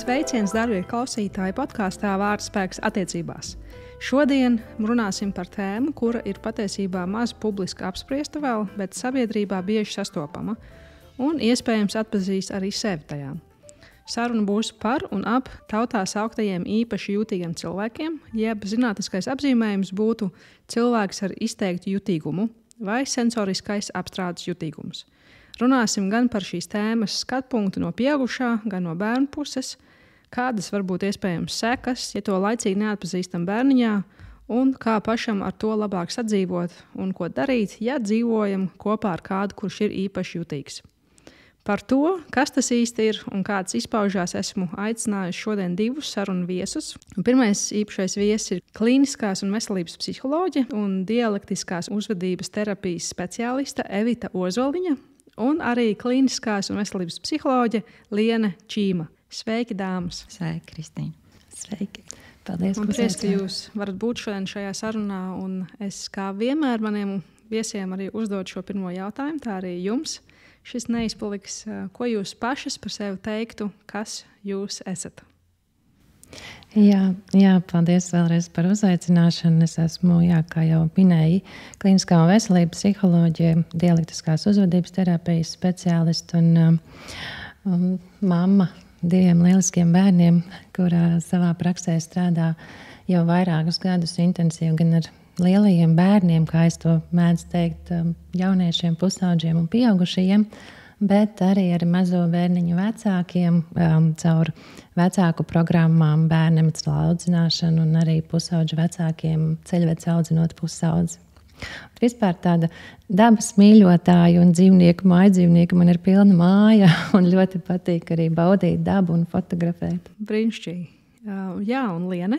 Sveiciens, darbie klausītāji, podkāstā Vārdspēks attiecībās. Šodien runāsim par tēmu, kura ir patiesībā maz publiski apspriesta vēl, bet sabiedrībā bieži sastopama un iespējams atpazīst arī sevi tajā. Saruna būs par un ap tautā sauktajiem īpaši jutīgiem cilvēkiem, jeb zinātniskais apzīmējums būtu cilvēks ar izteiktu jutīgumu vai sensoriskais apstrādes jutīgums. Runāsim gan par šīs tēmas skatpunktu no pieaugušā, gan no bērnu puses, kādas var būt iespējams sekas, ja to laicīgi neatpazīstam bērniņā, un kā pašam ar to labāk sadzīvot un ko darīt, ja dzīvojam kopā ar kādu, kurš ir īpaši jutīgs. Par to, kas tas īsti ir un kāds izpaužās, esmu aicinājusi šodien divus sarunu viesus. Pirmais īpašais viesis ir klīniskās un veselības psiholoģe un dialektiskās uzvedības terapijas speciāliste Evita Ozoliņa un arī klīniskās un veselības psiholoģe Liene Čīma. Sveiki, dāmas! Sveiki, Kristīne! Sveiki! Paldies, man prieks, ka jūs varat būt šodien šajā sarunā, un es kā vienmēr maniem viesiem arī uzdodu šo pirmo jautājumu, tā arī jums. Šis neizpaliks, ko jūs pašas par sevi teiktu, kas jūs esat? Jā, paldies vēlreiz par uzaicināšanu. Es esmu, kā jau minēju, klīniskā un veselības psiholoģija, dialektiskās uzvedības terapijas speciāliste un mamma 2 lieliskiem bērniem, kurā savā praksē strādā jau vairākus gadus intensīvi gan ar lielajiem bērniem, kā es to mēdzu teikt, jauniešiem, pusaudžiem un pieaugušajiem, bet arī ar mazo bērniņu vecākiem, caur vecāku programmām, bērnemecla audzināšanu un arī pusaudžu vecākiem ceļvedis audzinot pusaudzi. Vispār tāda dabas mīļotāja un dzīvnieku, mājdzīvnieku man ir pilna māja un ļoti patīk arī baudīt dabu un fotografēt. Brīnišķīgi. Jā, un Liene?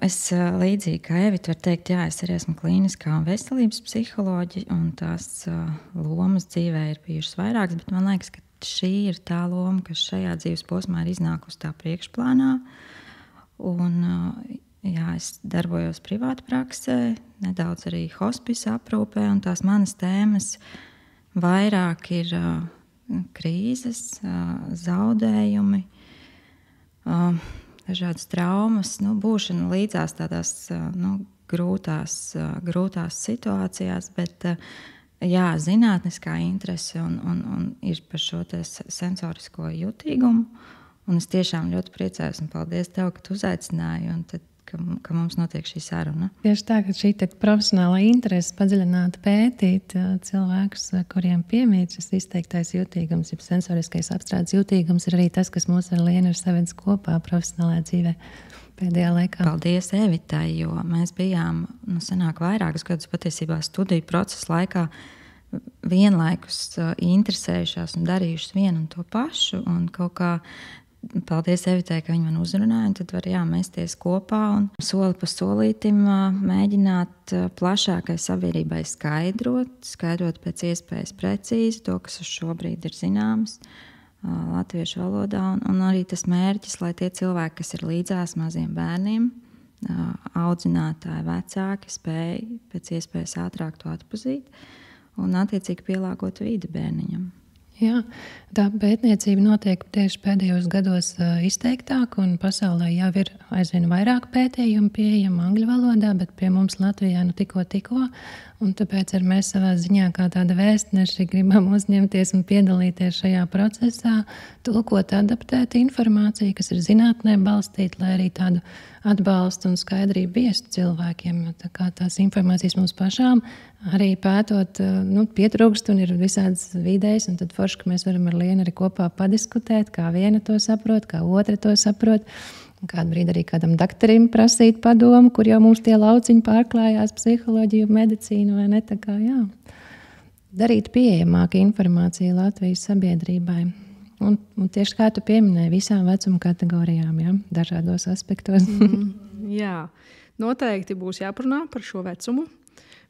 Es līdzīgi kā Evita var teikt, es arī esmu klīniskā un veselības psiholoģe, un tās lomas dzīvē ir bijušas vairākas, bet man liekas, ka šī ir tā loma, kas šajā dzīves posmā ir iznākusi tā priekšplānā. Un, es darbojos privāti praksē, nedaudz arī hospisa aprūpē, un tās manas tēmas vairāk ir krīzes, zaudējumi, dažādas traumas, būšana līdzās tādās grūtās situācijās, bet zinātniskā interese un ir par šo sensorisko jutīgumu. Un es tiešām ļoti priecājos un paldies tev, ka tu uzaicināji un tad, ka mums notiek šī saruna. Tieši tā, ka šī profesionālā interese padziļināt pētīt cilvēkus, kuriem piemīt šis izteiktais jutīgums, jeb sensoriskais apstrādes jutīgums, ir arī tas, kas mūs ar Lienu ir savedis kopā profesionālajā dzīvē pēdējā laikā. Paldies Evitai, jo mēs bijām, sanāk vairākus gadus patiesībā studiju procesa laikā vienlaikus interesējušās un darījušas vienu un to pašu, un kaut kā paldies Evitai, ka viņa man uzrunāja, un tad var mēsties kopā un soli pa solītim mēģināt plašākai sabiedrībai skaidrot pēc iespējas precīzi to, kas uz šobrīd ir zināms latviešu valodā, un arī tas mērķis, lai tie cilvēki, kas ir līdzās maziem bērniem, audzinātāji, vecāki, spēj pēc iespējas ātrāk to atpazīt un attiecīgi pielāgot vidi bērniņam. Jā, tā pētniecība notiek tieši pēdējos gados izteiktāk, un pasaulē jau ir aizvien vairāk pētījumu pieejama angļu valodā, bet pie mums Latvijā tikko. Un tāpēc arī mēs savā ziņā kā tāda vēstneši gribam uzņemties un piedalīties šajā procesā, tulkot, adaptēt informāciju, kas ir zinātnē balstīta, lai arī tādu atbalstu un skaidrību viestu cilvēkiem. Tā kā tās informācijas mums pašām arī pētot, pietrūkst un ir visādas vidējas, un tad forši, ka mēs varam ar Lienu arī kopā padiskutēt, kā viena to saprot, kā otra to saprot. Kādu brīdi arī kādam doktorim prasīt padomu, kur jau mums tie lauciņi pārklājās, psiholoģiju, medicīnu vai ne, tā kā, darīt pieejamāku informāciju Latvijas sabiedrībai. Un tieši kā tu pieminēji, visām vecuma kategorijām, dažādos aspektos. Jā, noteikti būs jāparunā par šo vecumu,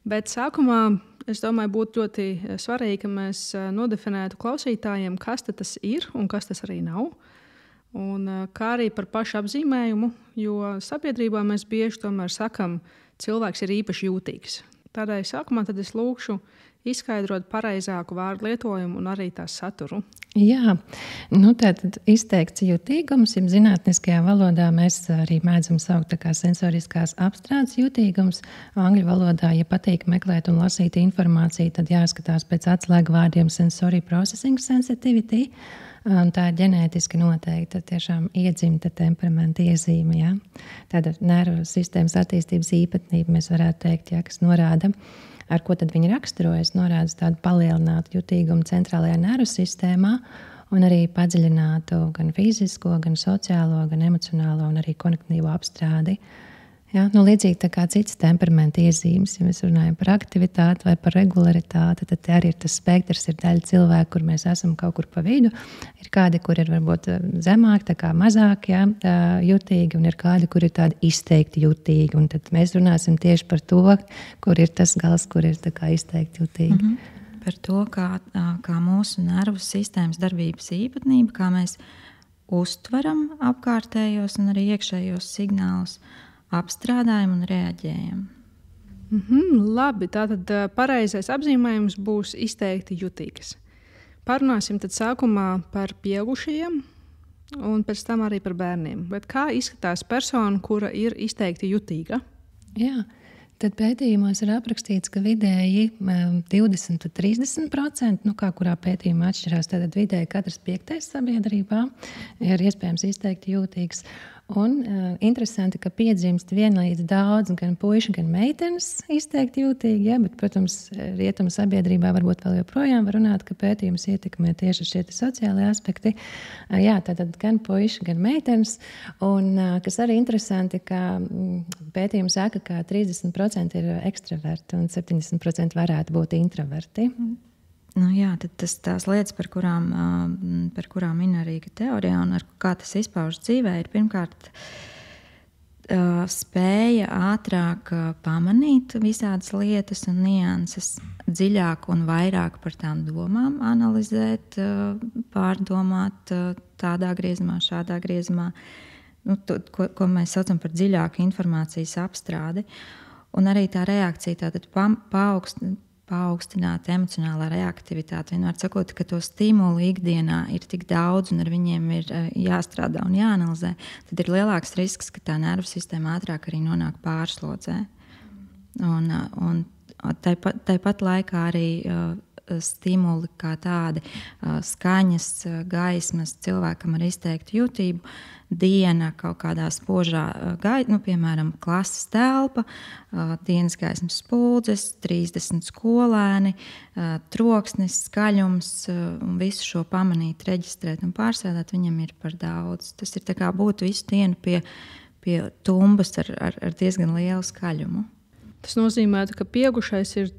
bet sākumā es domāju, būtu ļoti svarīgi, ka mēs nodefinētu klausītājiem, kas tas ir un kas tas arī nav. Un kā arī par pašu apzīmējumu, jo sabiedrībā mēs bieži tomēr sakam, cilvēks ir īpaši jūtīgs. Tādēļ sākumā tad es lūkšu izskaidrot pareizāku vārdu lietojumu un arī tās saturu? Jā, tātad izteikts jutīgums, ja zinātniskajā valodā mēs arī mēdzam saukt tā kā sensoriskās apstrādes jutīgums. Angļu valodā, ja patīk meklēt un lasīt informāciju, tad jāskatās pēc atslēgu vārdiem sensory processing sensitivity. Un tā ir ģenētiski noteikta, tiešām iedzimta temperamenta iezīme. Ja? Tāda nervu sistēmas attīstības īpatnība, mēs varētu teikt, ja, kas norāda, ar ko tad viņi raksturojas, norāda tādu palielinātu jutīgumu centrālajā nervu sistēmā un arī padziļinātu gan fizisko, gan sociālo, gan emocionālo un arī kognitīvo apstrādi. Ja, līdzīgi tā kā citas temperamenta iezīmes, ja mēs runājam par aktivitāti vai par regularitāti, tad arī ir tas spektrs, ir daļa cilvēku, kur mēs esam kaut kur pa vidu. Ir kādi, kur ir varbūt zemāk, tā kā mazāk jutīgi, un ir kādi, kur ir tādi izteikti jutīgi. Un tad mēs runāsim tieši par to, kur ir tas gals, kur ir tā kā izteikti jutīgi. Mm-hmm. Par to, kā mūsu nervu sistēmas darbības īpatnība, kā mēs uztveram apkārtējos un arī iekšējos signālus, apstrādājam un reaģējam. Labi, tātad pareizais apzīmējums būs izteikti jutīgs. Parunāsim tad sākumā par pieaugušajiem un pēc tam arī par bērniem. Bet kā izskatās persona, kura ir izteikti jutīga? Jā, tad pētījumos ir aprakstīts, ka vidēji 20–30%, kā kurā pētījumā atšķirās, tad vidēji katrs 5. sabiedrībā ir iespējams izteikti jūtīgs. Un interesanti, ka piedzimst vienlīdz daudz gan puiši, gan meitenes izteikti jūtīgi, ja, bet, protams, rietumu sabiedrībā varbūt vēl joprojām var runāt, ka pētījums ietekmē tieši šie sociālie aspekti. Jā, tātad gan puiši, gan meitenes. Un kas arī interesanti, ka pētījums saka, ka 30% ir ekstraverti un 70% varētu būt introverti. Jā, tad tās lietas, par kurām min arī teorijā un kā tas izpaužas dzīvē, ir pirmkārt spēja ātrāk pamanīt visādas lietas un nianses, dziļāk un vairāk par tām domām analizēt, pārdomāt tādā griezumā, šādā griezumā, ko mēs saucam par dziļāku informācijas apstrādi. Un arī tā reakcija tātad paaugstināt emocionālā reaktivitāte. Vienmēr sakot, ka to stimulu ikdienā ir tik daudz un ar viņiem ir jāstrādā un jāanalizē, tad ir lielāks risks, ka tā nervu sistēma ātrāk arī nonāk pārslodzē. Un tāpat laikā arī stimuli kā tādi, skaņas, gaismas cilvēkam ar izteiktu jutību, diena kaut kādā spožā gaismā, piemēram, klases telpa, dienas gaismas spuldzes, 30 skolēni, troksnis, skaļums, un visu šo pamanīt, reģistrēt un pārsēdāt, viņam ir par daudz. Tas ir tā kā būt visu dienu pie tumbas ar diezgan lielu skaļumu. Tas nozīmē, ka pieaugušais ir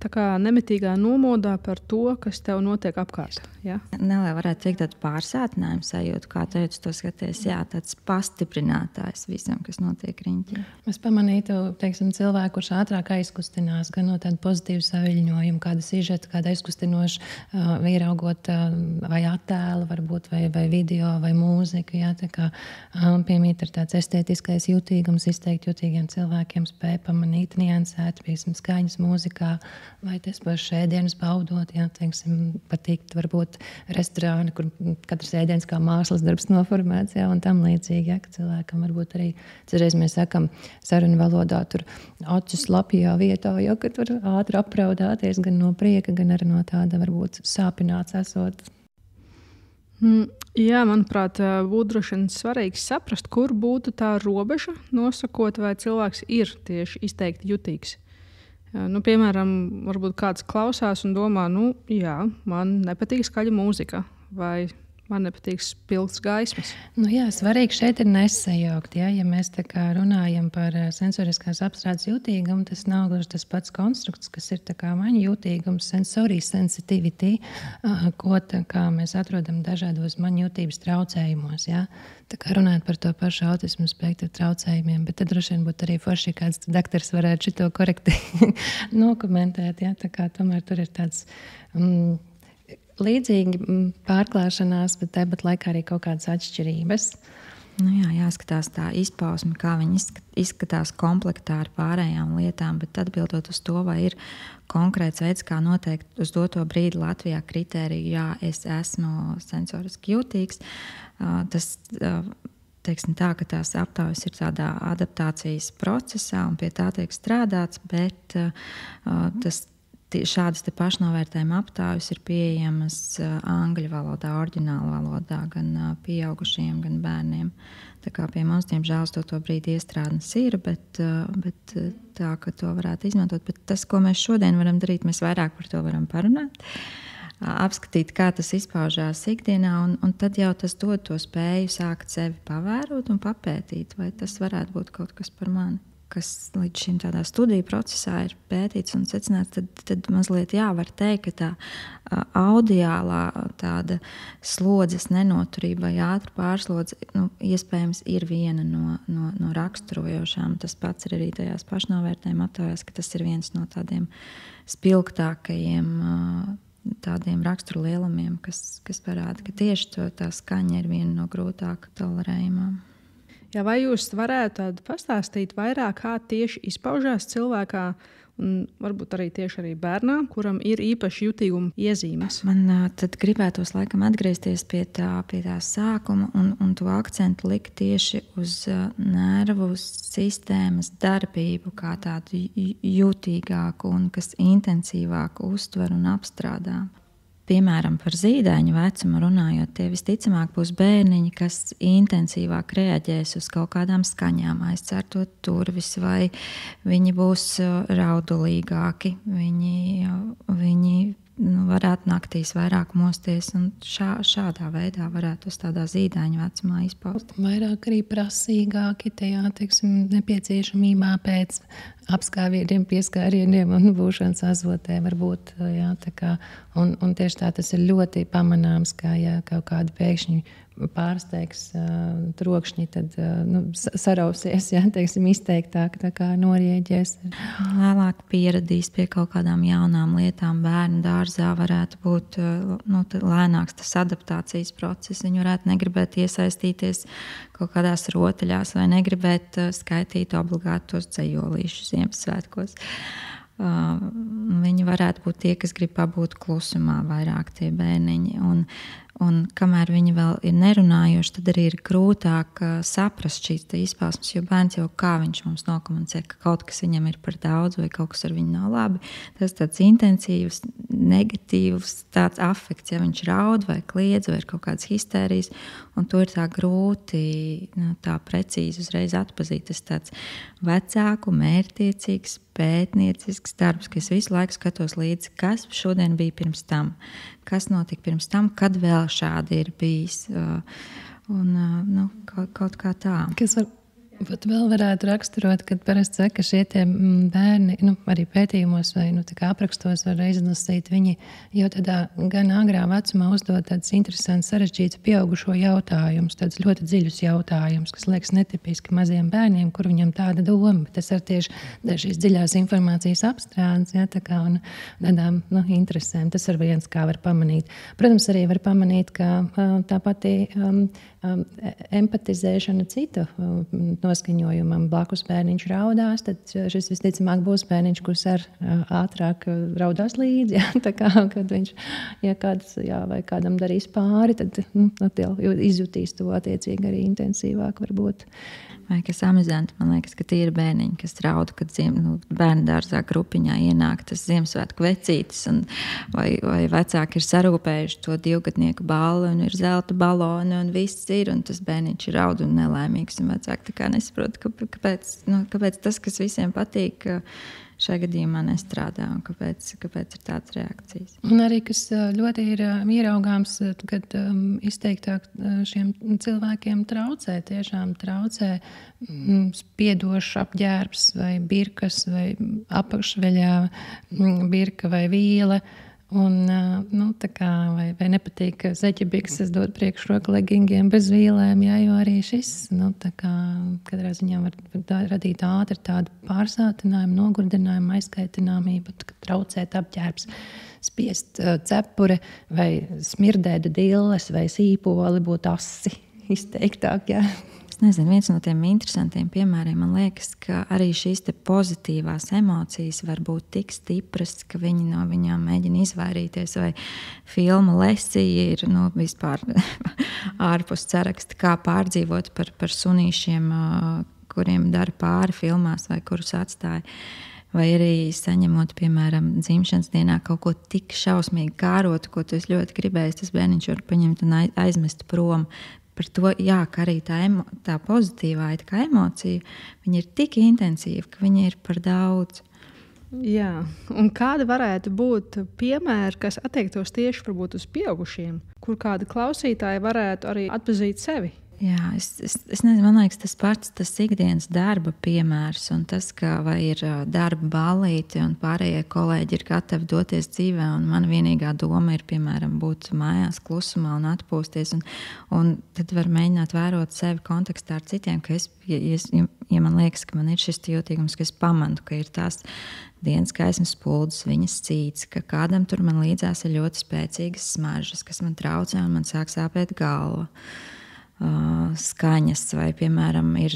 nemitīgā nomodā par to, kas tev notiek apkārt. Ja? Nelē, varētu teikt tādu pārsātinājumu sajūtu, kā teicu, to skaties, jā, tāds pastiprinātājs visam, kas notiek riņķī. Es pamanītu, cilvēku, kurš ātrāk aizkustinās, gan no tāda pozitīva saviļņojuma, kāda sižeta, kāda aizkustinoša ieraugot vai attēlu, varbūt, vai video, vai mūziku, jā, tā kā piemīt ar tāds estētiskais jutīgums, izteikt jutīgiem cilvēkiem spēja pamanīt, niansēt, piemēram, skaņas mūzikā, vai tas pašs ēdienas baudot, jā, patīk varbūt restorāni, kur katrs ēdiens kā mākslas darbs noformēts, jā, un tam līdzīgi, jā, ka cilvēkam varbūt arī, cerēs mēs sakam, sarunu valodā tur acu slapjā vietā, jā, ka tur ātri apraudāties gan no prieka, gan arī no tāda varbūt sāpināts esot. Jā, manuprāt, būtu droši vien svarīgi saprast, kur būtu tā robeža, nosakot, vai cilvēks ir tieši izteikti jutīgs. Piemēram, varbūt kāds klausās un domā, jā, man nepatīk skaļa mūzika, vai man nepatīk spilgts gaismas. Jā, svarīgi šeit ir nesajaukt. Ja mēs tā kā runājam par sensoriskās apstrādes jutīgumu, tas nav gluži tas pats konstrukts, kas ir tā kā maņa jutīgums, sensory sensitivity, ko tā kā mēs atrodam dažādos maņa jutības traucējumos. Ja? Tā kā runāt par to pašu autismu spektru traucējumiem, bet tad droši vien būtu arī forši, kāds daktars varētu šito korekti nokomentēt. Ja? Tā kā tomēr tur ir tāds... līdzīgi pārklāšanās, bet tāpat laikā arī kaut kādas atšķirības. Jāskatās tā izpausme, kā viņi izskatās komplektā ar pārējām lietām, bet atbildot uz to, vai ir konkrēts veids, kā noteikt uz doto brīdi Latvijā kritēriju, jā, es esmu sensoriski jūtīgs, tas teiksim tā, ka tās aptaujas ir tādā adaptācijas procesā un pie tā tiek strādāts, bet šādas pašnovērtējuma aptaujas ir pieejamas angļu valodā, oriģinālā valodā, gan pieaugušiem, gan bērniem. Tā kā pie mums, diemžēl, to brīdi iestrādnes ir, bet tā, ka to varētu izmantot. Bet tas, ko mēs šodien varam darīt, mēs vairāk par to varam parunāt, apskatīt, kā tas izpaužās ikdienā, un tad jau tas dod to spēju sākt sevi pavērot un papētīt, vai tas varētu būt kaut kas par mani. Kas līdz šim tādā studiju procesā ir pētīts un secināts, tad mazliet var teikt, ka tā audiālā tāda slodzes nenoturība vai ātra pārslodze, iespējams ir viena no raksturojošām. Tas pats ir arī tajās pašnovērtējuma aptaujās, ka tas ir viens no tādiem spilgtākajiem tādiem raksturlielumiem, kas parāda, ka tieši tā skaņa ir viena no grūtāk tolerējumām. Jā, vai jūs varētu pastāstīt vairāk, kā tieši izpaužās cilvēkā, un varbūt arī tieši arī bērnā, kuram ir īpaši jutīguma iezīmes? Man tad gribētos laikam atgriezties pie tā sākuma un to akcentu likt tieši uz nervu sistēmas darbību kā tādu jutīgāku un kas intensīvāku uztver un apstrādā. Piemēram, par zīdaiņu vecumu runājot, tie visticamāk būs bērniņi, kas intensīvāk reaģēs uz kaut kādām skaņām, aizcērtot durvis, vai viņi būs raudulīgāki, viņi varētu naktīs vairāk mosties, un šādā veidā varētu uz tādā zīdaiņu vecumā izpaust. Vairāk arī prasīgāki tajā, nepieciešamībā pēc apskāvieniem, pieskārieniem un būšanas azotē varbūt. Jā, un tieši tā tas ir ļoti pamanāms, kā ja kaut kādi pēkšņi pārsteigs trokšņi, tad sarausies, izteiktāk, tā kā norieģēs. Vēlāk pieradīs pie kaut kādām jaunām lietām. Bērnu dārzā varētu būt lēnāks tas adaptācijas process. Viņi varētu negribēt iesaistīties kaut kādās rotaļās vai negribēt skaitīt obligāti tos dzejolīšus Ziemassvētkos. Viņi varētu būt tie, kas grib pabūt klusumā vairāk tie bērniņi. Un kamēr viņi vēl ir nerunājuši, tad arī ir grūtāk saprast šīs izpausmes, jo bērns jau kā viņš mums nokomunicē, ka kaut kas viņam ir par daudz vai kaut kas ar viņu nav labi. Tas tāds intensīvs, negatīvs tāds afekts, ja viņš raud vai kliedz vai ir kaut kādas histērijas, un to ir tā grūti tā precīzi uzreiz atpazīt. Tas tāds vecāku, mērķtiecīgs, pētniecisks darbs, ka es visu laiku skatos līdzi, kas šodien bija pirms tam, kas notika pirms tam, kad vēl šādi ir bijis. Kaut kā tā. Kas vēl varētu raksturot, kad parasti saka, ka šie bērni, arī pētījumos vai aprakstos var izlasīt, viņi jau tādā gan agrā vecumā uzdod tādus interesantus, sarežģītus pieaugušo jautājumus, tādus ļoti dziļus jautājumus, kas liekas netipiski maziem bērniem, kur viņam tāda doma, bet tas ir tieši šīs dziļās informācijas apstrādes, un tādām interesēm. Tas ir viens, kā var pamanīt. Protams, arī var pamanīt, ka tā pati empatizēšana citu noskaņojumam. Blakus bērniņš raudās, tad šis visticamāk būs bērniņš, kurš ātrāk raudās līdzi. Kad viņš, vai kādam darīs pāri, tad izjutīs to attiecīgi arī intensīvāk varbūt. Vai kas amizanti, man liekas, ka tie ir bērniņi, kas rauda, kad bērnu dārzā grupiņā ienāk tas Ziemassvētku vecītis, vai vecāki ir sarūpējuši to 2-gadnieku ballu, un ir zelta baloni, un viss ir, un tas bērniņš ir rauda un nelaimīgs, un vecāki tā kā nesaprot, kāpēc tas, kas visiem patīk, šajā gadījumā nestrādā, un kāpēc ir tādas reakcijas. Un arī, kas ļoti ir ieraugāms, kad izteiktāk šiem cilvēkiem tiešām traucē spiedošs apģērbs vai birkas vai apakšveļā birka vai vīle. Un, vai nepatīk zeķebikses dot priekšroku leggingiem bez vīlēm, jo arī šis, katrā ziņā var radīt ātri tādu pārsātinājumu, nogurdinājumu, aizkaitināmību, traucēt apģērbs, spiest cepure vai smirdēt dilles vai sīpoli, būt asi izteiktāk, es nezinu, viens no tiem interesantiem piemēriem, man liekas, ka arī šīs te pozitīvās emocijas var būt tik stipras, ka viņi no viņām mēģina izvairīties, vai filma Lesija ir vispār ārpus saraksta, kā pārdzīvot par sunīšiem, kuriem dara pāri filmās vai kurus atstāja. Vai arī saņemot, piemēram, dzimšanas dienā kaut ko tik šausmīgi kārotu, ko tu esi ļoti gribējis, tas bērniņš var paņemt un aizmest prom. Par to, jā, ka arī tā pozitīvā tā emocija, viņa ir tik intensīva, ka viņa ir par daudz. Jā, un kādi varētu būt piemēri, kas attiektos tieši varbūt uz pieaugušiem, kur kādi klausītāji varētu arī atpazīt sevi? Jā, es nezinu, man liekas, tas pats tas ikdienas darba piemērs un tas, ka vai ir darba ballīte un pārējie kolēģi ir gatavi doties dzīvē un mana vienīgā doma ir, piemēram, būt mājās klusumā un atpūsties un tad var mēģināt vērot sevi kontekstā ar citiem, ka ja man liekas, ka man ir šis jūtīgums, ka es pamanu, ka ir tās dienas gaismas spuldzes, viņas cīts, ka kādam tur man līdzās ir ļoti spēcīgas smaržas, kas man traucē un man sāk sāpēt galva. Skaņas, vai, piemēram, ir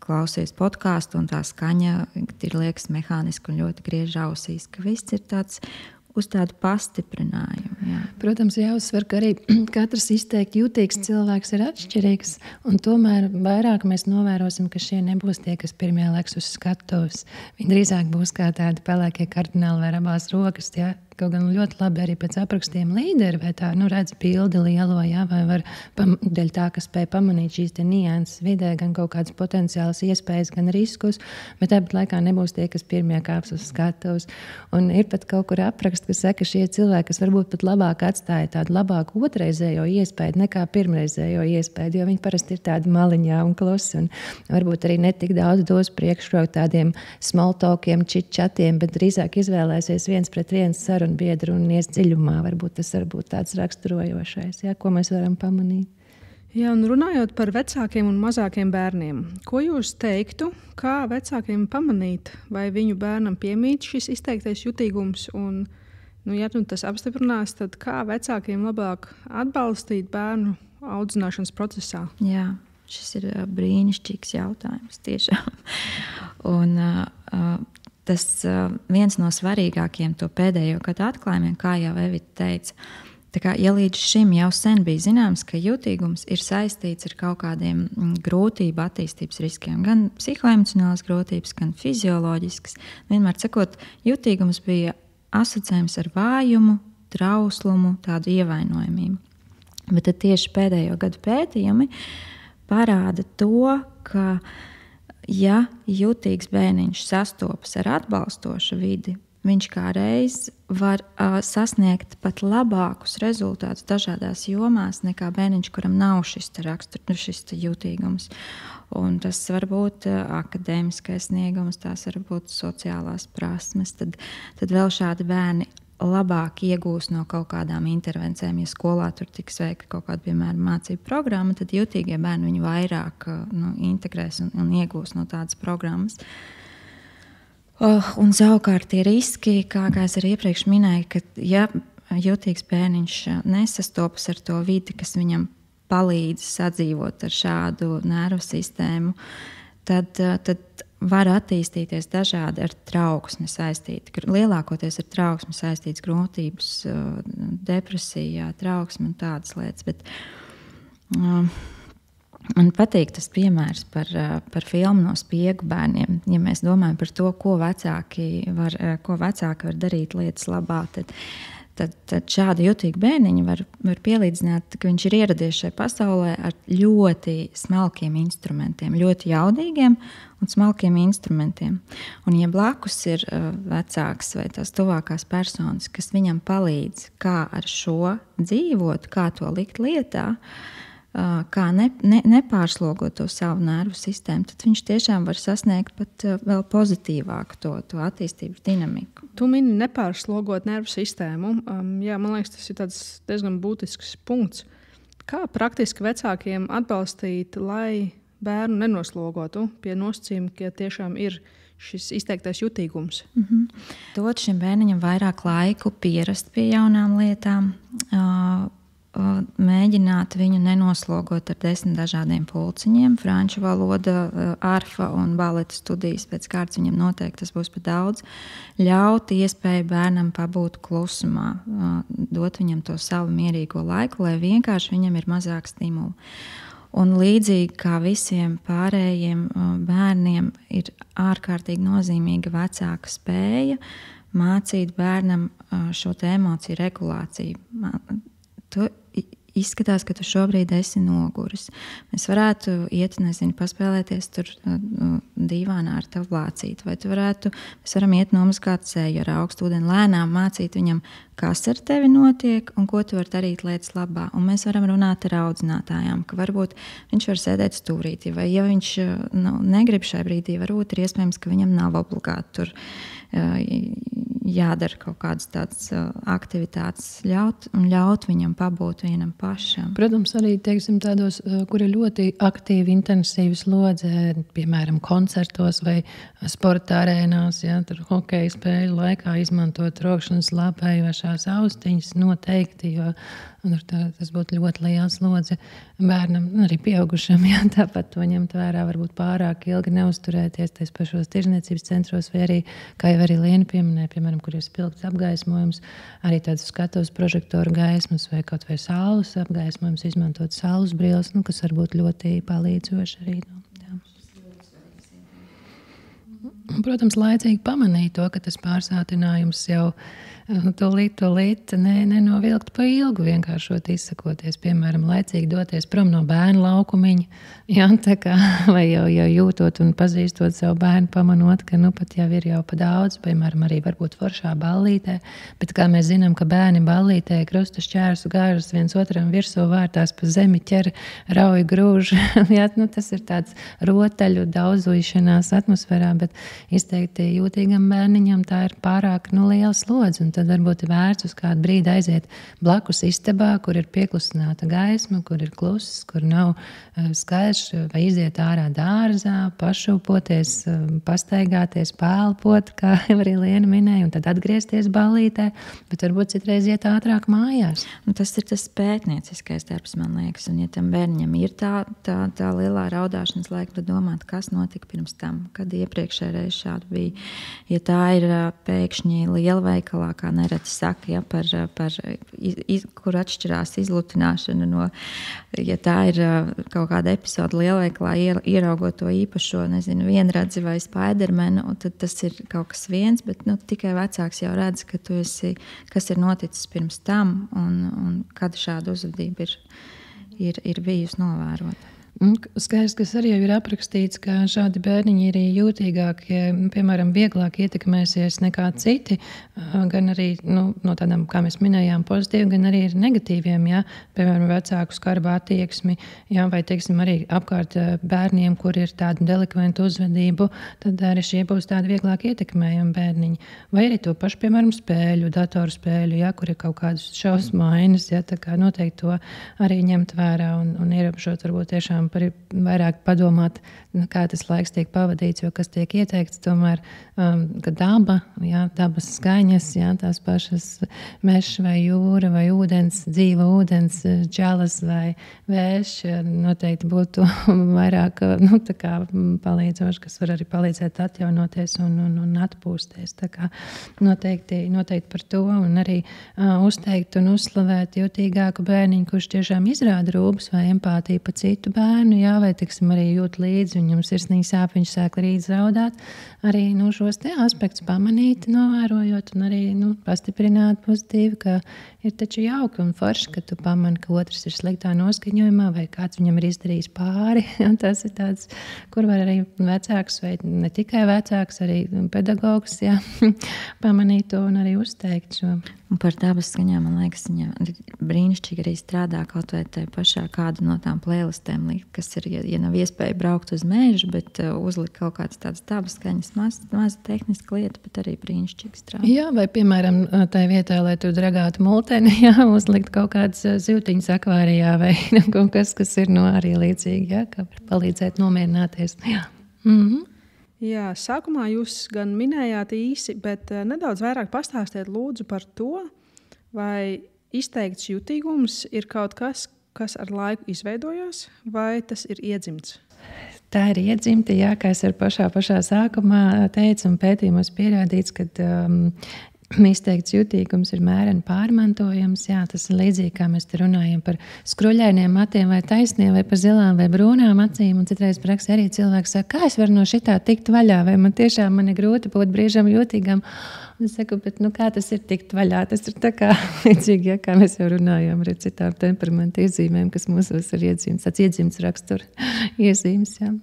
klausies podkāstu un tā skaņa ir liekas mehāniski un ļoti griež ausīs, ka viss ir tāds uz tādu pastiprinājumu. Jā. Protams, jāuzsver, ka arī katrs izteikti jūtīgs cilvēks ir atšķirīgs, un tomēr vairāk mēs novērosim, ka šie nebūs tie, kas pirmie leks uz skatuves. Viņi drīzāk būs kā tādi pelēkie kardināli vai abās rokas, jā. Kaut gan ļoti labi arī pēc aprakstiem līderi, vai tā, redz bildi lielo, jā, vai var dēļ tā, ka spēj pamanīt šīs te nianses vidē, gan kaut kādas potenciālas iespējas, gan riskus, bet tāpat laikā nebūs tie, kas pirmie kāps uz skatuves. Un ir pat kaut kur apraksti, kas saka, ka šie cilvēki, kas varbūt pat labāk atstāja tādu labāku otrreizējo iespēju nekā pirmreizējo iespēju, jo viņi parasti ir tādi maliņā un klusi, un varbūt arī netik daudz dos priekšroku tādiem small talkiem, čitčatiem, bet drīzāk izvēlēsies viens pret viens sarunu biedru un ies dziļumā. Varbūt tas var būt tāds raksturojošais, jā, ko mēs varam pamanīt. Jā, un runājot par vecākiem un mazākiem bērniem, ko jūs teiktu, kā vecākiem pamanīt, vai viņu bērnam piemīt šis izteiktais jutīgums, un, ja tas apstiprinās, tad kā vecākiem labāk atbalstīt bērnu audzināšanas procesā? Jā, šis ir brīnišķīgs jautājums tiešām. Un tas viens no svarīgākajiem to pēdējo gadu atklājumiem, kā jau Evita teica, ja līdz šim jau sen bija zināms, ka jutīgums ir saistīts ar kaut kādiem grūtību attīstības riskiem, gan psihoemocionālas grūtības, gan fizioloģiskas, vienmēr sakot, jutīgums bija asociējums ar vājumu, trauslumu, tādu ievainojamību. Bet tad tieši pēdējo gadu pētījumi parāda to, ka ja jutīgs bērniņš sastopas ar atbalstošu vidi, viņš kā reiz var sasniegt pat labākus rezultātus dažādās jomās nekā bērniņš, kuram nav šis jutīgums. Un tas var būt akadēmiskais sniegums, tās var būt sociālās prasmes. Tad vēl šādi bērni labāk iegūs no kaut kādām intervencijām. Ja skolā tur tiks veikta kaut kāda, piemēram, mācību programma, tad jutīgie bērni viņu vairāk integrēs un iegūs no tādas programmas. Un savukārt tie riski, kā es arī iepriekš minēju, ka ja jutīgs bērniņš nesastopas ar to vidi, kas viņam palīdz sadzīvot ar šādu nervu sistēmu, tad var attīstīties dažādi ar trauksmi saistīti. Lielākoties ar trauksmi saistītas grūtības, depresija, trauksme un tādas lietas. Bet, man patīk tas piemērs par filmu No spiegu bērniem. Ja mēs domājam par to, ko vecāki var darīt lietas labā, tad šādu jutīgu bērniņu var pielīdzināt, ka viņš ir ieradies šajā pasaulē ar ļoti smalkiem instrumentiem, ļoti jaudīgiem un smalkiem instrumentiem. Un ja blakus ir vecāks vai tās tuvākās personas, kas viņam palīdz, kā ar šo dzīvot, kā to likt lietā, kā nepārslogot to savu nervu sistēmu, tad viņš tiešām var sasniegt pat vēl pozitīvāku to attīstības dinamiku. Tu mini nepārslogot nervu sistēmu. Jā, man liekas, tas ir diezgan būtisks punkts. Kā praktiski vecākiem atbalstīt, lai bērnu nenoslogotu pie nosacījuma, ka tiešām ir šis izteiktais jutīgums? Dot šim bērniņam vairāk laiku pierast pie jaunām lietām, mēģināt viņu nenoslogot ar 10 dažādiem pulciņiem. Franču valoda, arfa un baleta studijas pēc kārtas viņam noteikti tas būs par daudz. Ļaut iespēju bērnam pabūt klusumā, dot viņam to savu mierīgo laiku, lai vienkārši viņam ir mazāk stimulu. Un līdzīgi kā visiem pārējiem bērniem ir ārkārtīgi nozīmīga vecāka spēja mācīt bērnam šo te emociju regulāciju. Tu izskatās, ka tu šobrīd esi noguris. Mēs varētu iet, paspēlēties tur dīvānā ar tavu lācīti, vai mēs varam iet nomazgāt seju ar augstu ūdeni, lēnām mācīt viņam, kas ar tevi notiek un ko tu vari darīt lietas labā. Un mēs varam runāt ar audzinātājām, ka varbūt viņš var sēdēt stūrītī, vai ja viņš negrib šai brīdī, varbūt ir iespējams, ka viņam nav obligāti tur jādara kaut kādas tādas aktivitātes, ļaut viņam pabūt vienam pašam. Protams, arī tādos, kur ir ļoti aktīvi, intensīvi slodze, piemēram, koncertos vai sporta arēnās, tur hokeja spēļu laikā izmantot rokšanas lapējošās austiņas noteikti, jo tas būtu ļoti liela slodze bērnam, arī pieaugušam, tāpat to ņemt vērā, varbūt pārāk ilgi neuzturēties tais pašos tirzniecības centros, vai arī, kā jau arī Liena pieminēja, piemēram, kur ir spilgts apgaismojums, arī tāds skatuves prožektoru gaismas vai kaut vai saules apgaismojums, izmantot saules brilles, kas var būt ļoti palīdzoši arī. Protams, laicīgi pamanīt to, ka tas pārsātinājums jau tūlīt nenovilkt pa ilgu, vienkāršot izsakoties, piemēram, laicīgi doties prom no bērnu laukumiņa, vai jau jūtot un pazīstot savu bērnu, pamanot, ka pat jau ir jau pa daudz, piemēram, arī varbūt foršā ballītē, bet kā mēs zinām, ka bērni ballītē krusta šķērsu gāžas viens otram virsū vārtās pa zemi ķer, rauj grūž, tas ir tāds rotaļu daudzuišanās atmosfērā, bet izteikti jūtīgam bērniņam tā ir pārāk liela slodze, un tad varbūt ir vērts uz kādu brīdi aiziet blakus istabā, kur ir pieklusināta gaisma, kur ir kluss, kur nav skaidrs, vai iziet ārā dārzā, pašūpoties, pastaigāties, pēlpot, kā arī Liena minēja, un tad atgriezties ballītē, bet varbūt citreiz iet ātrāk mājās. Un tas ir tas pētnieciskais darbs, man liekas, un ja tam bērniņam ir tā lielā raudāšanas laika, tad domāt, kas notika pirms tam, kad iepriekšējā reize šādi bija. Ja tā ir pēkšņi lielveikalā, kā nereti saka, kur atšķirās izlutināšana no, ja tā ir kaut kāda epizoda lielveikalā, ieraugot to īpašo, vienradzi vai Spidermanu, tad tas ir kaut kas viens, bet tikai vecāks jau redz, ka tu esi, kas ir noticis pirms tam un kad šāda uzvedība ir bijusi novērota. Skaidrs, kas arī jau ir aprakstīts, ka šādi bērniņi ir jūtīgākie, piemēram, vieglāk ietekmēsies nekā citi, gan arī no tādām, kā mēs minējām, pozitīvi, gan arī ir negatīviem, piemēram, vecāku skarba attieksmi, vai, arī apkārt bērniem, kur ir tāda delikventu uzvedību, tad arī šie būs tādi vieglāk ietekmējami bērniņi. Vai arī to pašu, piemēram, spēļu, datoru spēļu, kur ir kaut kādas šausmainas, tā kā noteikti to arī ņemt vērā un ierobežot varbūt tiešām par vairāk padomāt, kā tas laiks tiek pavadīts, jo kas tiek ieteikts, tomēr, ka daba, dabas skaņas, tās pašas meža vai jūra vai ūdens, dzīva ūdens, čalas vai vējš, noteikti būtu vairāk palīdzoši, kas var arī palīdzēt atjaunoties un atpūsties. Tā kā noteikti par to un arī uzteikt un uzslavēt jūtīgāku bērniņu, kurš tiešām izrāda rūpes vai empātiju pa citu bērnu, vai arī jūt līdzi, viņam sirsnīgi sāp, viņš sāk līdz raudāt, arī šos te aspektus pamanīt, novērojot un arī pastiprināt pozitīvi, ka ir taču jauki un forši, ka tu pamani, ka otrs ir sliktā noskaņojumā vai kāds viņam ir izdarījis pāri. Tas ir tāds, kur var arī vecāks vai ne tikai vecāks, arī pedagogs pamanīt to un arī uzteikt šo. Un par dabas skaņām, man liekas, viņa brīnišķīgi arī strādā kaut vai tai pašā kādu no tām playlistēm, kas ir, ja nav iespēja braukt uz mēžu, bet uzlikt kaut kādas tādas dabas skaņas, maza tehniska lieta, bet arī brīnišķīgi strādā. Jā, vai piemēram, tai vietā, lai tu dragātu multeni, uzlikt kaut kādas zivtiņas akvārijā vai kaut kas ir arī līdzīgi, kā var palīdzēt nomierināties. Jā. Jā, sākumā jūs gan minējāt īsi, bet nedaudz vairāk pastāstiet lūdzu par to, vai izteikts jutīgums ir kaut kas, kas ar laiku izveidojās, vai tas ir iedzimts? Tā ir iedzimta, jā, kā es ar pašā sākumā teicu, un pētījumos pierādīts, ka izteikts jutīgums ir mēreni pārmantojams. Jā, tas ir līdzīgi, kā mēs te runājam par skruļainiem matiem vai taisniem, vai par zilām vai brūnām acīm. Un citreiz praksē arī cilvēks saka, kā es varu no šitā tikt vaļā, vai man tiešām ir grūti būt brīžam jutīgam. Un es saku, bet kā tas ir tikt vaļā? Tas ir tā kā līdzīgi, ja, kā mēs jau runājām ar citām temperamentu iezīmēm, kas mūsos ir iedzimts, tāds iedzimts rakstura iezīmes. Jā.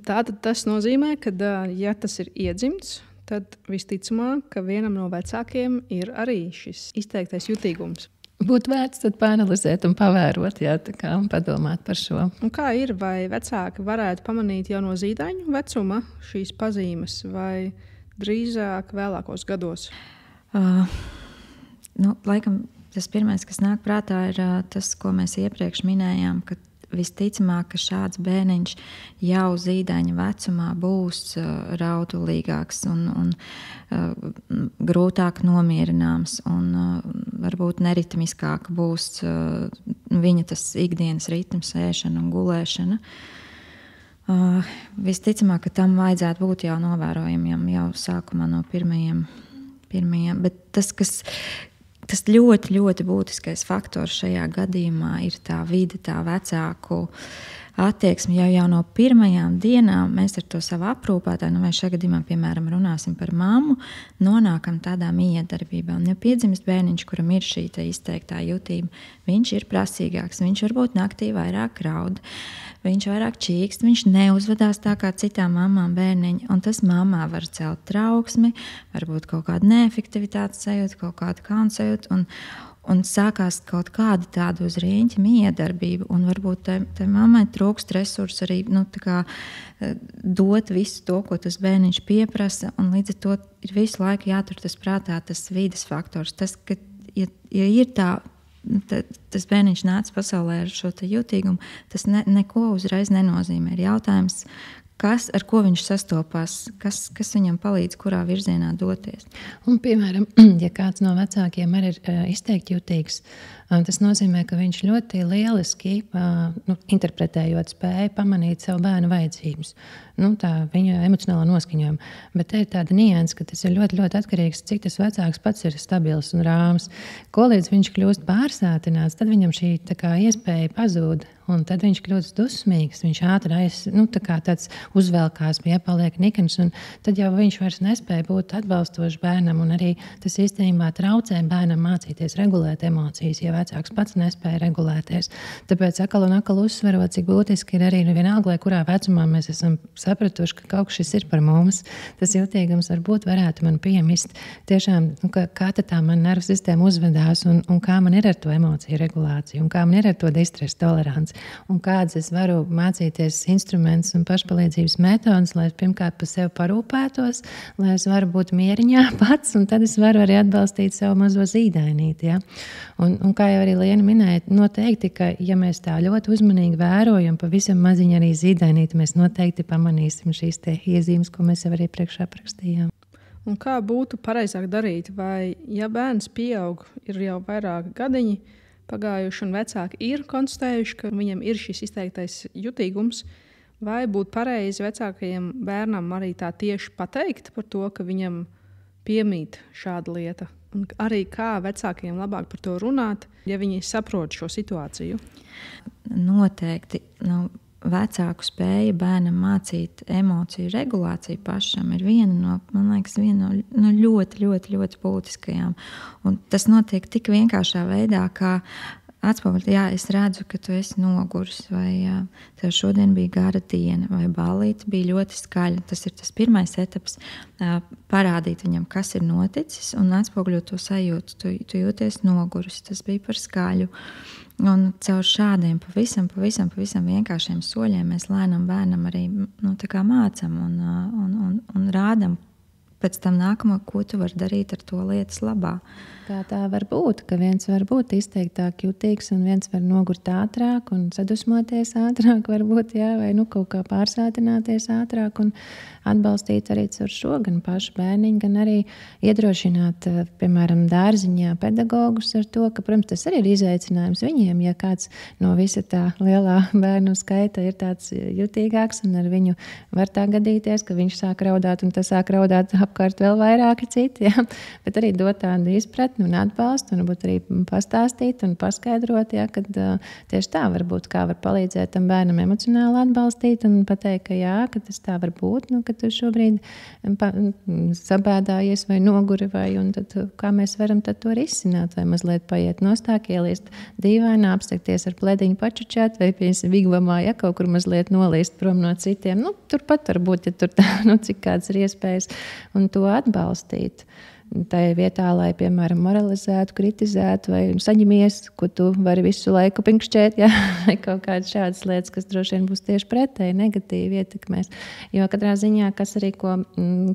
Tātad tas nozīmē, ka, ja tas ir iedzimts, tad visticamāk, ka vienam no vecākiem ir arī šis izteiktais jutīgums. Būtu vērts tad paanalizēt un pavērot, jā, un padomāt par šo. Un kā ir, vai vecāki varētu pamanīt jau no zīdaiņu vecuma šīs pazīmes, vai drīzāk vēlākos gados? Laikam tas pirmais, kas nāk prātā, ir tas, ko mēs iepriekš minējām, ka visticamāk, ka šāds bērniņš jau zīdaiņa vecumā būs raudulīgāks un grūtāk nomierināms un varbūt neritmiskāk būs viņa tas ikdienas ritms, ēšana un gulēšana. Visticamāk, ka tam vajadzētu būt jau novērojamam jau sākumā no pirmajiem. Bet tas ļoti, ļoti būtiskais faktors šajā gadījumā ir tā vide, tā vecāku attieksme. Jau no pirmajām dienām mēs ar to savu aprūpētāju, vai šajā gadījumā, piemēram, runāsim par mammu, nonākam tādā miedarbībā. Un ja piedzimst bērniņš, kuram ir šī izteiktā jutība, viņš ir prasīgāks, viņš varbūt naktī vairāk raud, viņš vairāk čīkst, viņš neuzvedās tā kā citām mamām bērniņi, un tas mammā var celt trauksmi, varbūt kaut kādu neefektivitātes sajūtu, kaut kādu kaunu sajūtu, un sākās kaut kāda tāda uz rieņķa miedarbība, un varbūt tai mammai trūkst resursu arī dot visu to, ko tas bērniņš pieprasa, un līdz ar to ir visu laiku jātur tas prātā, tas vides faktors. Tas, ka, ja ir tā, tas bērniņš nāca pasaulē ar šo jutīgumu, tas neko uzreiz nenozīmē. Ir jautājums, ar ko viņš sastopās, kas viņam palīdz, kurā virzienā doties. Un, piemēram, ja kāds no vecākiem arī ir izteikti jutīgs, tas nozīmē, ka viņš ļoti lieliski interpretējot spēju pamanīt savu bērnu vajadzības. Tā viņa emocionālā noskaņojuma. Bet te ir tāda nianse, ka tas ir ļoti, ļoti atkarīgs, cik tas vecāks pats ir stabils un rāms. Ko līdz viņš kļūst pārsātināts, tad viņam šī iespēja pazūd. Un tad viņš kļūst dusmīgs, viņš ātri tāds uzvelkās, paliek nikns. Tad jau viņš vairs nespēja būt atbalstošs bērnam. Un arī tas īstenībā traucē bērnam mācīties regulēt emocijas, ja vecāks pats nespēja regulēties. Tāpēc atkal uzsverot, cik būtiski ir arī vienalga, kurā vecumā mēs esam sapratuši, ka kaut kas šis ir par mums. Tas jutīgums varbūt varētu man piemist. Tiešām, kā tā mana nervu sistēma uzvedās un kā man ir ar to emociju regulāciju un kā man ir ar to distresa toleranci. Un kādas es varu mācīties instrumentus un pašpalīdzības metodas, lai es pirmkārt par sevi parūpētos, lai es varu būt mieriņā pats, un tad es varu arī atbalstīt savu mazo zīdainīti. Ja? Un kā jau arī Liena minēja, noteikti, ka ja mēs tā ļoti uzmanīgi vērojam pavisam maziņu arī zīdainīti, mēs noteikti pamanīsim šīs te iezīmes, ko mēs jau arī priekšā aprakstījām. Un kā būtu pareizāk darīt? Vai, ja bērns pieaug, ir jau vairāk gadiņi pagājuši un vecāki ir konstatējuši, ka viņam ir šis izteiktais jutīgums, vai būtu pareizi vecākajam bērnam arī tā tieši pateikt par to, ka viņam piemīt šāda lieta? Un arī kā vecākiem labāk par to runāt, ja viņi saprot šo situāciju? Noteikti. Vecāku spēja bērnam mācīt emociju regulāciju pašam ir viena no ļoti, ļoti, ļoti būtiskajām. Un tas notiek tik vienkāršā veidā, kā atspoguļot, jā, es redzu, ka tu esi noguris, vai tev šodien bija gara diena, vai ballīte bija ļoti skaļa. Tas ir tas pirmais etaps, parādīt viņam, kas ir noticis, un atspoguļot to sajūtu. Tu jūties noguris, tas bija par skaļu. Un caur šādiem pavisam vienkāršiem soļiem mēs lēnām bērnam arī mācām un rādām pēc tam nākamo, ko tu vari darīt ar to lietas labā. Kā tā var būt, ka viens var būt izteiktāk jutīgs un viens var nogurt ātrāk un sadusmoties ātrāk varbūt, jā, vai kaut kā pārsātināties ātrāk un atbalstīt arī caur šo gan pašu bērniņu, gan arī iedrošināt, piemēram, dārziņā pedagogus ar to, ka, protams, tas arī ir izaicinājums viņiem, ja kāds no visa tā lielā bērnu skaita ir tāds jutīgāks un ar viņu var tā gadīties, ka viņš sāk raudāt un tas sāk raudāt apkārt vēl vairāki citi, jā, bet arī dot tādu izpratni un atbalstu un varbūt arī pastāstīt un paskaidrot, jā, kad tieši tā varbūt kā var palīdzēt tam bērnam emocionāli atbalstīt un pateikt, ka jā, ka tas tā var būt, ka tu šobrīd sabēdājies vai noguri vai un tad kā mēs varam tad to risināt vai mazliet paiet nostāk, ielīst dīvainā, apstekties ar plediņu pačučāt vai piemēram vigvamā, ja kaut kur mazliet nolīst prom no citiem. Turpat varbūt, ja tur tā, cik kāds ir iespējas un to atbalstīt. Tā vietā, lai, piemēram, moralizētu, kritizētu vai saņemies, ko tu vari visu laiku pinkšķēt, ja? Vai kaut kādas šādas lietas, kas droši vien būs tieši pretēji negatīvi ietekmēs. Jo katrā ziņā, kas arī ko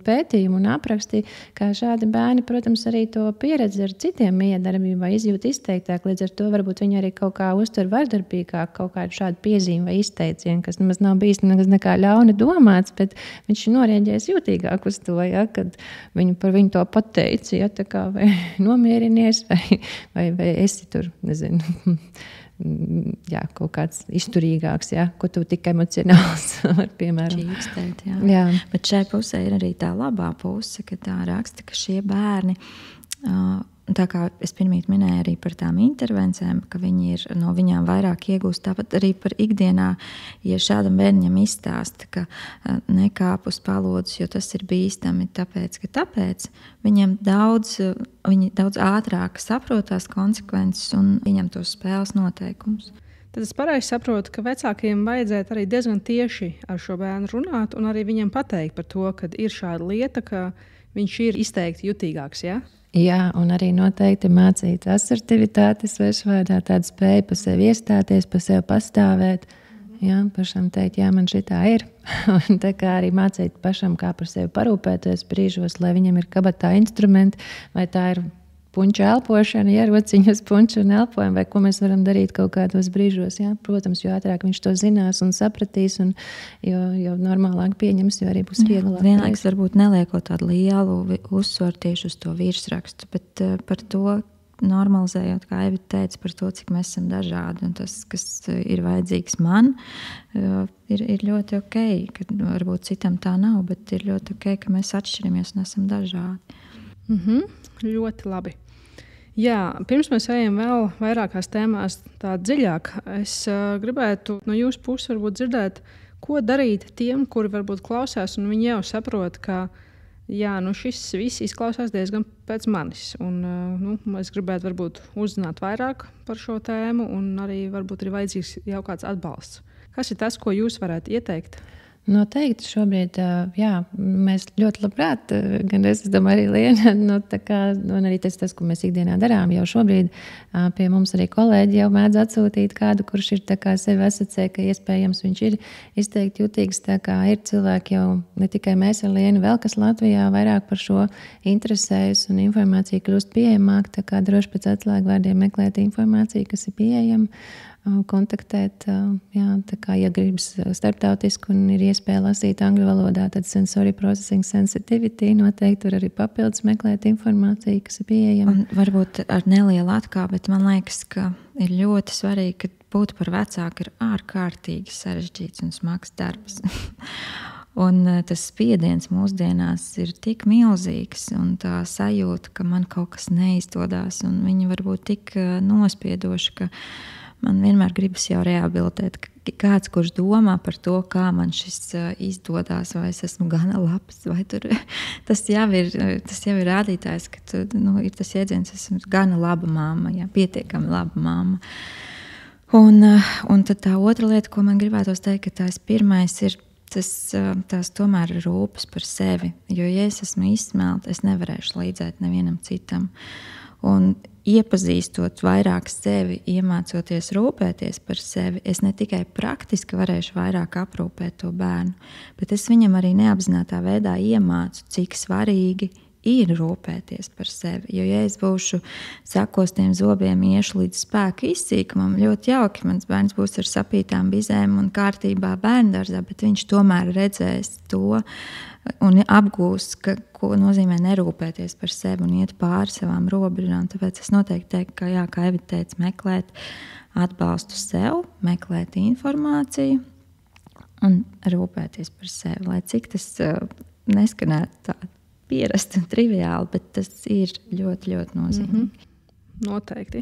pētījumu un aprakstīja, kā šādi bērni, protams, arī to pieredzi ar citiem miedarbību vai izjūt izteiktāk, līdz ar to varbūt viņi arī kaut kā uztver vardarbīgāk kaut kādu šādu piezīmi vai izteicienu, kas nemaz nav bijis nekā ļauni domāts, bet viņš norēģēs jūtīgāk uz to, ja? Kad viņu par viņu to pateica. Ja, kā, vai nomierinies, vai esi tur, nezinu, jā, kaut kāds izturīgāks, jā, ko tu tik emocionāls var, piemēram. Čīkstēt, jā. Bet šai pusē ir arī tā labā puse, ka tā raksta, ka šie bērni, tā kā es pirmīt minēju arī par tām intervencēm, ka viņi ir no viņām vairāk iegūst, tāpat arī par ikdienā, ja šādam bērniņam izstāsta, ka nekāp uz palodus, jo tas ir bīstami, tāpēc, viņi daudz ātrāk saprot tās konsekvences un viņam tos spēles noteikumus. Tad es pareizi saprotu, ka vecākiem vajadzētu arī diezgan tieši ar šo bērnu runāt un arī viņam pateikt par to, ka ir šāda lieta, ka viņš ir izteikti jutīgāks, ja? Jā, un arī noteikti mācīt asertivitāti svešvārdā, tādu spēju pa sevi iestāties, pa sevi pastāvēt. Jā, pašam teikt, jā, man šitā ir. Un tā kā arī mācīt pašam, kā par sevi parūpēties brīžos, lai viņam ir kabatā instrumenti, vai tā ir punču elpošana, ja rociņas punču un elpojam, vai ko mēs varam darīt kaut kādos brīžos. Jā. Protams, jo ātrāk viņš to zinās un sapratīs, un jo normālāk pieņems, jo arī būs vieglāk. Vienlaiks varbūt neliekot tādu lielu uzsvaru tieši uz to virsrakstu, bet par to normalizējot, kā Evita teica, par to, cik mēs esam dažādi, un tas, kas ir vajadzīgs man, ir ļoti ok, ka varbūt citam tā nav, bet ir ļoti ok, ka mēs atšķiramies un esam dažādi. Ļoti labi. Jā, pirms mēs ejam vēl vairākās tēmās tā dziļāk, es gribētu no jūsu puses varbūt dzirdēt, ko darīt tiem, kuri varbūt klausās, un viņi jau saprot, ka jā, šis viss izklausās diezgan pēc manis. Un, es gribētu varbūt uzzināt vairāk par šo tēmu, un arī varbūt ir vajadzīgs jau kāds atbalsts. Kas ir tas, ko jūs varētu ieteikt? Noteikti šobrīd, jā, mēs ļoti labprāt, gan es domāju arī Liena, un arī tas, ko mēs ikdienā darām, jau šobrīd pie mums arī kolēģi jau mēdz atsūtīt kādu, kurš ir tā kā sevi asociē, ka iespējams viņš ir izteikti jutīgs, tā kā ir cilvēki jau, ne tikai mēs ar Lienu, vēl kas Latvijā vairāk par šo interesējas un informācija kļūst pieejamāk, tā kā droši pēc atslēgvārdiem meklēt informāciju, kas ir pieejama, kontaktēt, jā, tā kā, ja gribas starptautiski un ir iespēja lasīt angļu valodā, tad sensory processing sensitivity noteikti tur arī papildus meklēt informāciju, kas ir pieejama. Un varbūt ar nelielu atkāpi, bet man liekas, ka ir ļoti svarīgi, ka būt par vecāku ir ārkārtīgi sarežģīts un smags darbs. Un tas spiediens mūsdienās ir tik milzīgs, un tā sajūta, ka man kaut kas neizdodas, un viņi var būt tik nospiedoši, ka man vienmēr gribas jau rehabilitēt, ka kāds, kurš domā par to, kā man šis izdodas, vai es esmu gana labs, vai tur, tas jau ir rādītājs, ka ir tas jēdziens, es esmu gana laba mamma, jā, pietiekami laba mamma. Un tad tā otra lieta, ko man gribētos teikt, ka tās pirmais ir tās tomēr ir rūpes par sevi, jo ja es esmu izsmelta, es nevarēšu līdzēt nevienam citam. Un iepazīstot vairāk sevi, iemācoties rūpēties par sevi, es ne tikai praktiski varēšu vairāk aprūpēt to bērnu, bet es viņam arī neapzinātā veidā iemācu, cik svarīgi ir rūpēties par sevi. Jo, ja es būšu sakostiem zobiem, iešu līdz spēku izsīkumam, ļoti jauki, mans bērns būs ar sapītām bizēm un kārtībā bērndārzā, bet viņš tomēr redzēs to un apgūs, ko nozīmē nerūpēties par sevi un iet pāri savām robežām. Tāpēc es noteikti teiktu, ka, jā, kā Evita teica, meklēt atbalstu sev, meklēt informāciju un rūpēties par sevi. Lai cik tas neskanētu tā pierasti un triviāli, bet tas ir ļoti, ļoti nozīmīgi. Noteikti.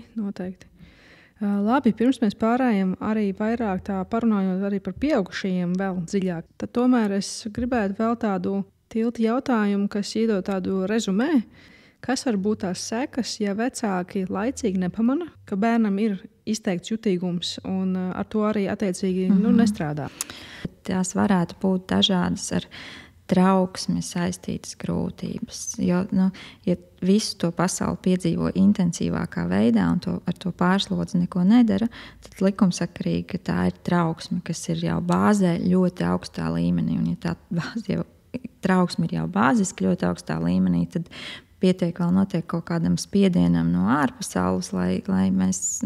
Labi, pirms mēs pārējām arī vairāk tā parunājot arī par pieaugušajiem vēl dziļāk, tad tomēr es gribētu vēl tādu tiltu jautājumu, kas iedod tādu rezumē. Kas var būt tās sekas, ja vecāki laicīgi nepamana, ka bērnam ir izteikts jutīgums un ar to arī attiecīgi nestrādā? Tās varētu būt dažādas ar trauksmi saistītas grūtības. Jo, ja visu to pasauli piedzīvo intensīvākā veidā un ar to pārslodzi neko nedara, tad likumsakarīgi, ka tā ir trauksme, kas ir jau bāzē ļoti augstā līmenī. Un ja tā trauksme ir jau bāziski ļoti augstā līmenī, tad pietiek vēl notiek kaut kādam spiedienam no ārpasaules, lai mēs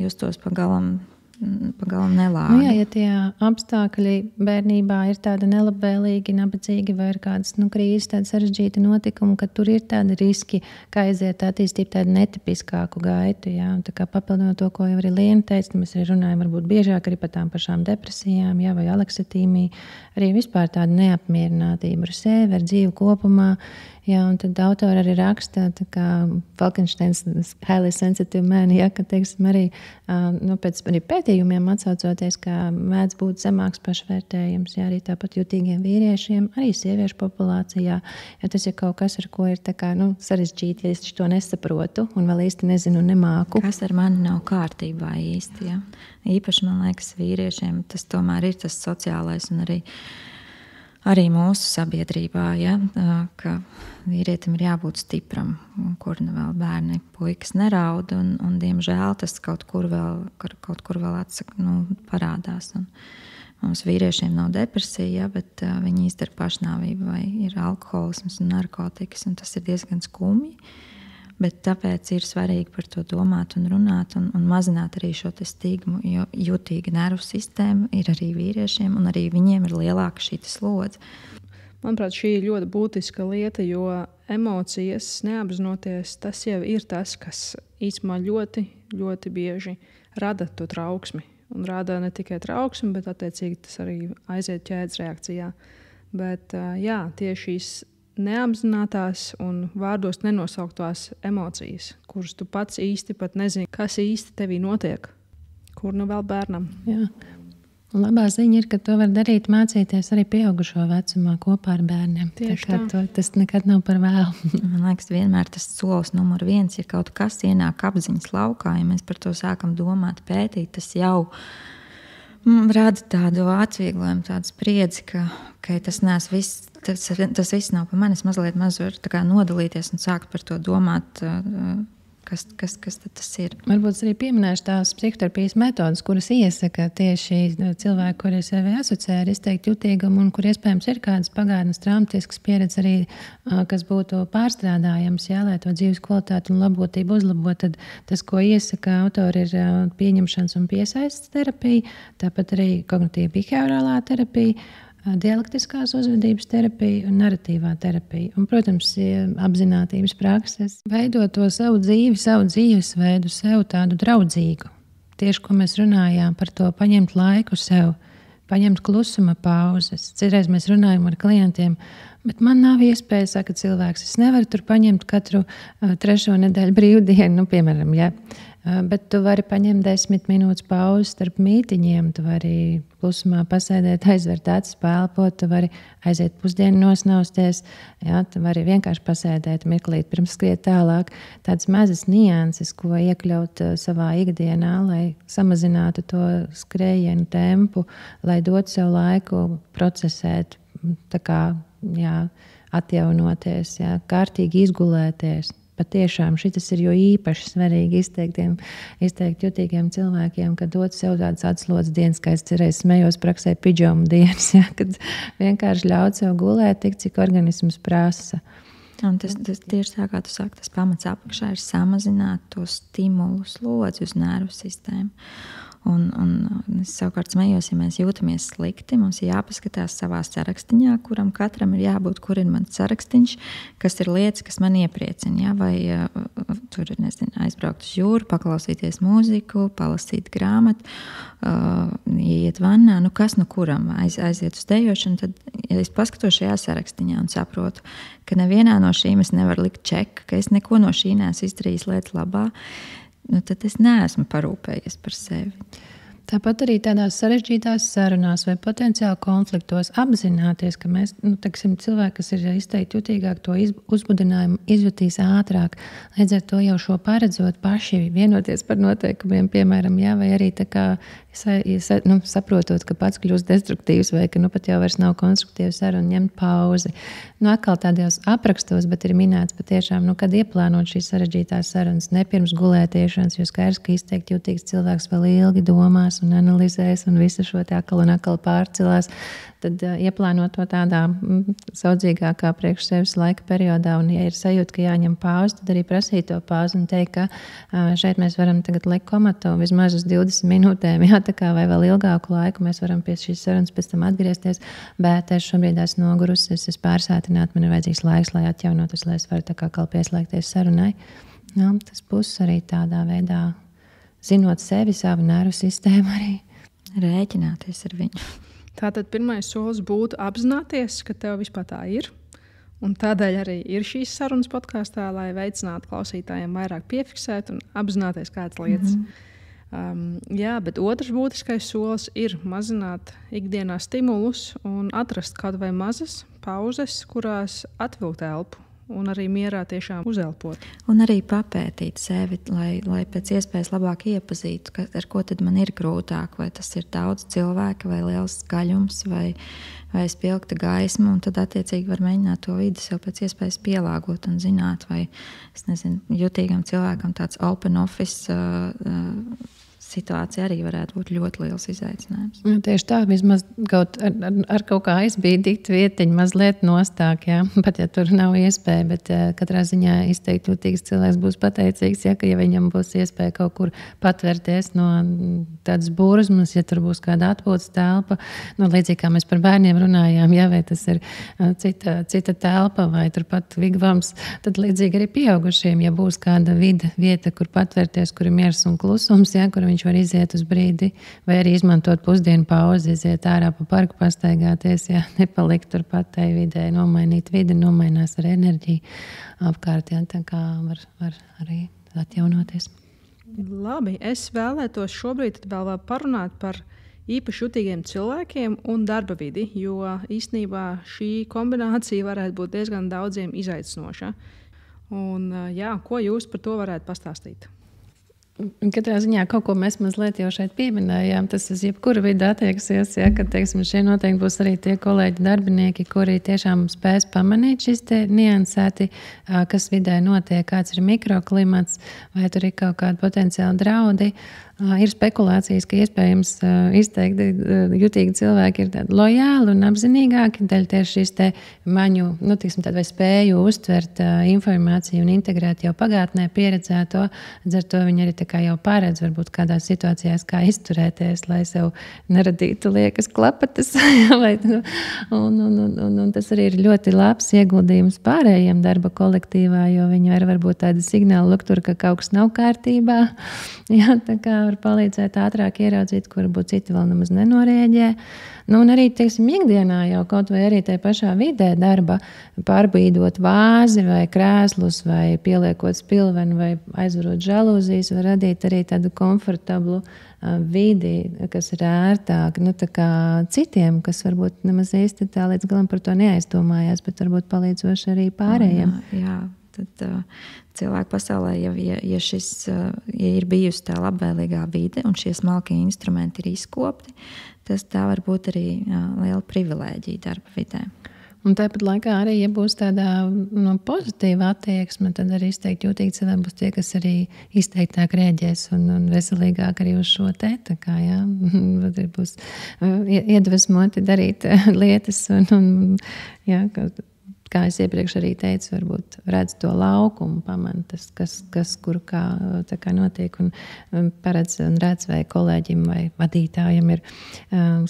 justos pagalam nelāgi. Jā, ja tie apstākļi bērnībā ir tādi nelabvēlīgi, nabadzīgi vai ir kādas krīzes, tādi sarežģīti notikumi, ka tur ir tādi riski, ka aiziet attīstīt tādu netipiskāku gaitu. Jā. Tā kā papildinot to, ko jau arī Liena teica, mēs arī runājam varbūt biežāk arī par tām pašām depresijām, jā, vai aleksetīmiju, arī vispār tādu neapmierinātību ar sevi, ar dzīvi kopumā. Jā, un tad autori arī raksta, tā kā Falkensteins highly sensitive man, ja, ka, teiksim, arī pēc arī pētījumiem atsaucoties, ka mēdz būt zemāks pašvērtējums, jā, arī tāpat jutīgiem vīriešiem, arī sieviešu populācijā, ja tas ir kaut kas, ar ko ir tā kā, sarežģīti, ja es to nesaprotu un vēl īsti nezinu un nemāku. Kas ar mani nav kārtībā īsti, ja? Īpaši, man liekas, vīriešiem tas tomēr ir tas sociālais un arī mūsu sabiedrībā, ja, ka vīrietim ir jābūt stipram, kur vēl bērni, puikas neraud, un diemžēl tas kaut kur vēl parādās. Un mums vīriešiem nav depresija, ja, bet viņi izdara pašnāvību vai ir alkoholisms un narkotikas, un tas ir diezgan skumji. Bet tāpēc ir svarīgi par to domāt un runāt un mazināt arī šo stigmu, jo jutīga nervu sistēma ir arī vīriešiem, un arī viņiem ir lielāka šī slodze. Manuprāt, šī ir ļoti būtiska lieta, jo emocijas neapzinoties, tas jau ir tas, kas īstenībā ļoti, ļoti bieži rada to trauksmi. Un rada ne tikai trauksmi, bet attiecīgi tas arī aiziet ķēdes reakcijā. Bet jā, tieši šīs neapzinātās un vārdos nenosauktās emocijas, kuras tu pats īsti pat nezini, kas īsti tevī notiek, kur vēl bērnam. Jā. Un labā ziņa ir, ka to var darīt, mācīties arī pieaugušo vecumā kopā ar bērniem. Tas nekad nav par vēlu. Man liekas, vienmēr tas solis numur 1, ja kaut kas ienāk apziņas laukā, ja mēs par to sākam domāt, pētīt, tas jau rada tādu atvieglojumu, tādu spriedzi, ka tas viss nav par mani. Es mazliet varu nodalīties un sākt par to domāt, kas tad tas ir. Varbūt arī pieminēšu tās psihoterapijas metodas, kuras iesaka tieši cilvēki, kuri sevi asociē ar izteikti jutīgumu un kur iespējams ir kādas pagātnes traumatiskas pieredzes arī, kas būtu pārstrādājams, jā, lai to dzīves kvalitāti un labotību uzlabot. Tad tas, ko iesaka autori, ir pieņemšanas un piesaistes terapija, tāpat arī kognitīva behaviorālā terapija, dialektiskās uzvedības terapija un narratīvā terapija. Un, protams, apzinātības prakses. Veidot to savu dzīvi, savu dzīvesveidu, sev tādu draudzīgu. Tieši, ko mēs runājām par to, paņemt laiku sev, paņemt klusuma pauzes. Citreiz mēs runājam ar klientiem, bet man nav iespēja, saka cilvēks, es nevaru tur paņemt katru 3. nedēļu brīvdienu, piemēram, ja. Bet tu vari paņemt 10 minūtes pauzi starp mītiņiem, tu vari klusumā pasēdēt, aizvert acis, pēlpot, tu vari aiziet pusdienu nosnausties, jā, tu vari vienkārši pasēdēt mirklīt pirms skriet tālāk. Tādas mazas nianses, ko iekļaut savā ikdienā, lai samazinātu to skrējienu tempu, lai dotu sev laiku procesēt, tā kā, jā, atjaunoties, jā, kārtīgi izgulēties. patiešām šis ir jo īpaši svarīgi izteikt jutīgiem cilvēkiem, kad dot sev tādas atslodzes dienas, kā es cerēju smējos praksē pidžamu dienas, ja, kad vienkārši ļaut sev gulēt tik, cik organisms prasa. Un tas tieši tā, kā tu saki, tas pamats apakšā ir samazināt to stimulu slodzi uz nervu sistēmu. Un es savukārt smējos, ja mēs jūtamies slikti, mums ir jāpaskatās savā sarakstiņā, kuram katram ir jābūt, kur ir mans sarakstiņš, kas ir lietas, kas man iepriecina. Ja? Vai tur aizbraukt uz jūru, paklausīties mūziku, palasīt grāmatu, iet vannā, kas nu kuram aiziet uz dejošanu, tad ja es paskatos šajā sarakstiņā un saprotu, ka nevienā no šīm es nevaru likt čeku, ka es neko no šī neesmu izdarījis lietas labā, tad es neesmu parūpējies par sevi. Tāpat arī tādās sarežģītās sarunās vai potenciāli konfliktos apzināties, ka mēs, cilvēki, kas ir izteikti jutīgāk, to uzbudinājumu izjutīs ātrāk. Līdz ar to jau šo paredzot paši, vienoties par noteikumiem, piemēram, jā, vai arī tā kā saprotot, ka pats kļūst destruktīvs vai ka pat jau vairs nav konstruktīvs saruna, ņemt pauzi. Atkal tādos aprakstos, bet ir minēts patiešām, kad ieplānot šīs sarežģītās sarunas, ne pirms gulētiešanas, jo skaidrs, ka izteikti jutīgs cilvēks vēl ilgi domās un analizēs un visu šo te atkal pārcelās, tad ieplānot to tādā saudzīgākā priekš sevis laika periodā, un ja ir sajūta, ka jāņem pauzi, tad arī prasīt to pauzi un teikt, ka šeit mēs varam tagad likt komatu vismaz uz 20 minūtēm, jā, tā kā vai vēl ilgāku laiku mēs varam pie šīs sarunas pēc tam atgriezties, bet es šobrīd esmu nogurusi, es esmu pārsātināta, man ir vajadzīgs laiks, lai atjaunotos, lai es varu tā kā pieslēgties sarunai. Jā, tas būs arī tādā veidā, zinot sevi, savu nervu sistēmu arī. Rēķināties ar viņu. Tātad pirmais solis būtu apzināties, ka tev vispār tā ir. Un tādēļ arī ir šīs sarunas podkāstā, lai veicinātu klausītājiem vairāk piefiksēt un apzināties kādas lietas. Jā, bet otrs būtiskais solis ir mazināt ikdienā stimulus un atrast kaut vai mazas pauzes, kurās atvilkt elpu. Un arī mierā tiešām uzelpot. Un arī papētīt sevi, lai pēc iespējas labāk iepazītu, ar ko tad man ir grūtāk. Vai tas ir daudz cilvēku, vai liels skaļums, vai spilgta gaisma. Un tad attiecīgi var mēģināt to vidi sev pēc iespējas pielāgot un zināt, vai, es nezinu, jutīgam cilvēkam tāds open office situācija arī varētu būt ļoti liels izaicinājums. Tieši tā, vismaz ar kaut kā aizbīdīt vietiņu mazliet nostāk, jā. Pat ja tur nav iespēja, bet katrā ziņā izteikti jutīgs cilvēks būs pateicīgs, ja viņam būs iespēja kaut kur patvērties no tādas burzmas, ja tur būs kāda atpūtas telpa. Līdzīgi kā mēs par bērniem runājām, ja, vai tas ir cita telpa vai turpat vigvams, tad līdzīgi arī pieaugušiem, ja būs kāda vieta, kur patvērties, kur ir miers un klusums, ja, kur viņš var iziet uz brīdi, vai arī izmantot pusdienu pauzi, iziet ārā pa parku, pastaigāties, ja, nepalikt turpat tai vidē, nomainīt vidi, nomainās ar enerģiju apkārt, ja, tā kā var arī atjaunoties. Labi, es vēlētos šobrīd vēl parunāt par īpaši jutīgiem cilvēkiem un darba vidi, jo īstenībā šī kombinācija varētu būt diezgan daudziem izaicinoša. Un, jā, ko jūs par to varētu pastāstīt? Katrā ziņā kaut ko mēs mazliet jau šeit pieminējām. Tas uz jebkuru vidi attieksies, ja, ka šie noteikti būs arī tie kolēģi darbinieki, kuri tiešām spēs pamanīt šis te niansēti, kas vidē notiek, kāds ir mikroklimats, vai tur ir kaut kādi potenciāli draudi. Ir spekulācijas, ka iespējams izteikti jutīgi cilvēki ir tādi lojāli un apzinīgāki, daļa tieši šis te maņu, vai spēju uztvert informāciju un integrēt jau pagātnē pieredzēto, ar to viņi arī tā kā jau paredz varbūt kādās situācijās, kā izturēties, lai sev neradītu liekas klapatas. un tas arī ir ļoti labs ieguldījums pārējiem darba kolektīvā, jo viņi var varbūt tādi signāli luktur, ka kaut kas nav kārtībā. Jā, tā kā var palīdzēt ātrāk ieraudzīt, kur varbūt citi vēl nemaz nenorēģē. Un arī, ikdienā jau kaut vai arī tajā pašā vidē darba pārbīdot vāzi vai krēslus vai pieliekot spilvenu vai aizvarot žalūzijas, var radīt arī tādu komfortablu vidi, kas ir ērtāk, tā kā citiem, kas varbūt nemaz īsti tā līdz galam par to neaizdomājās, bet varbūt palīdzoši arī pārējiem. Jā. Tad cilvēku pasaulē, ja ir bijusi tā labvēlīgā vide un šie smalkie instrumenti ir izkopti, tas tā var būt arī liela privilēģija darba vidē. Un tāpat laikā arī, ja būs tāda pozitīva attieksme, tad arī izteikti jūtīgi cilvēki būs tie, kas arī izteiktāk rēģēs un veselīgāk arī uz šo te. Tā kā, jā, būs iedvesmoti darīt lietas un jā, kā es iepriekš arī teicu, varbūt redz to laukumu, pamana tas, kas kur kā notiek un paredz un redz, vai kolēģim vai vadītājam ir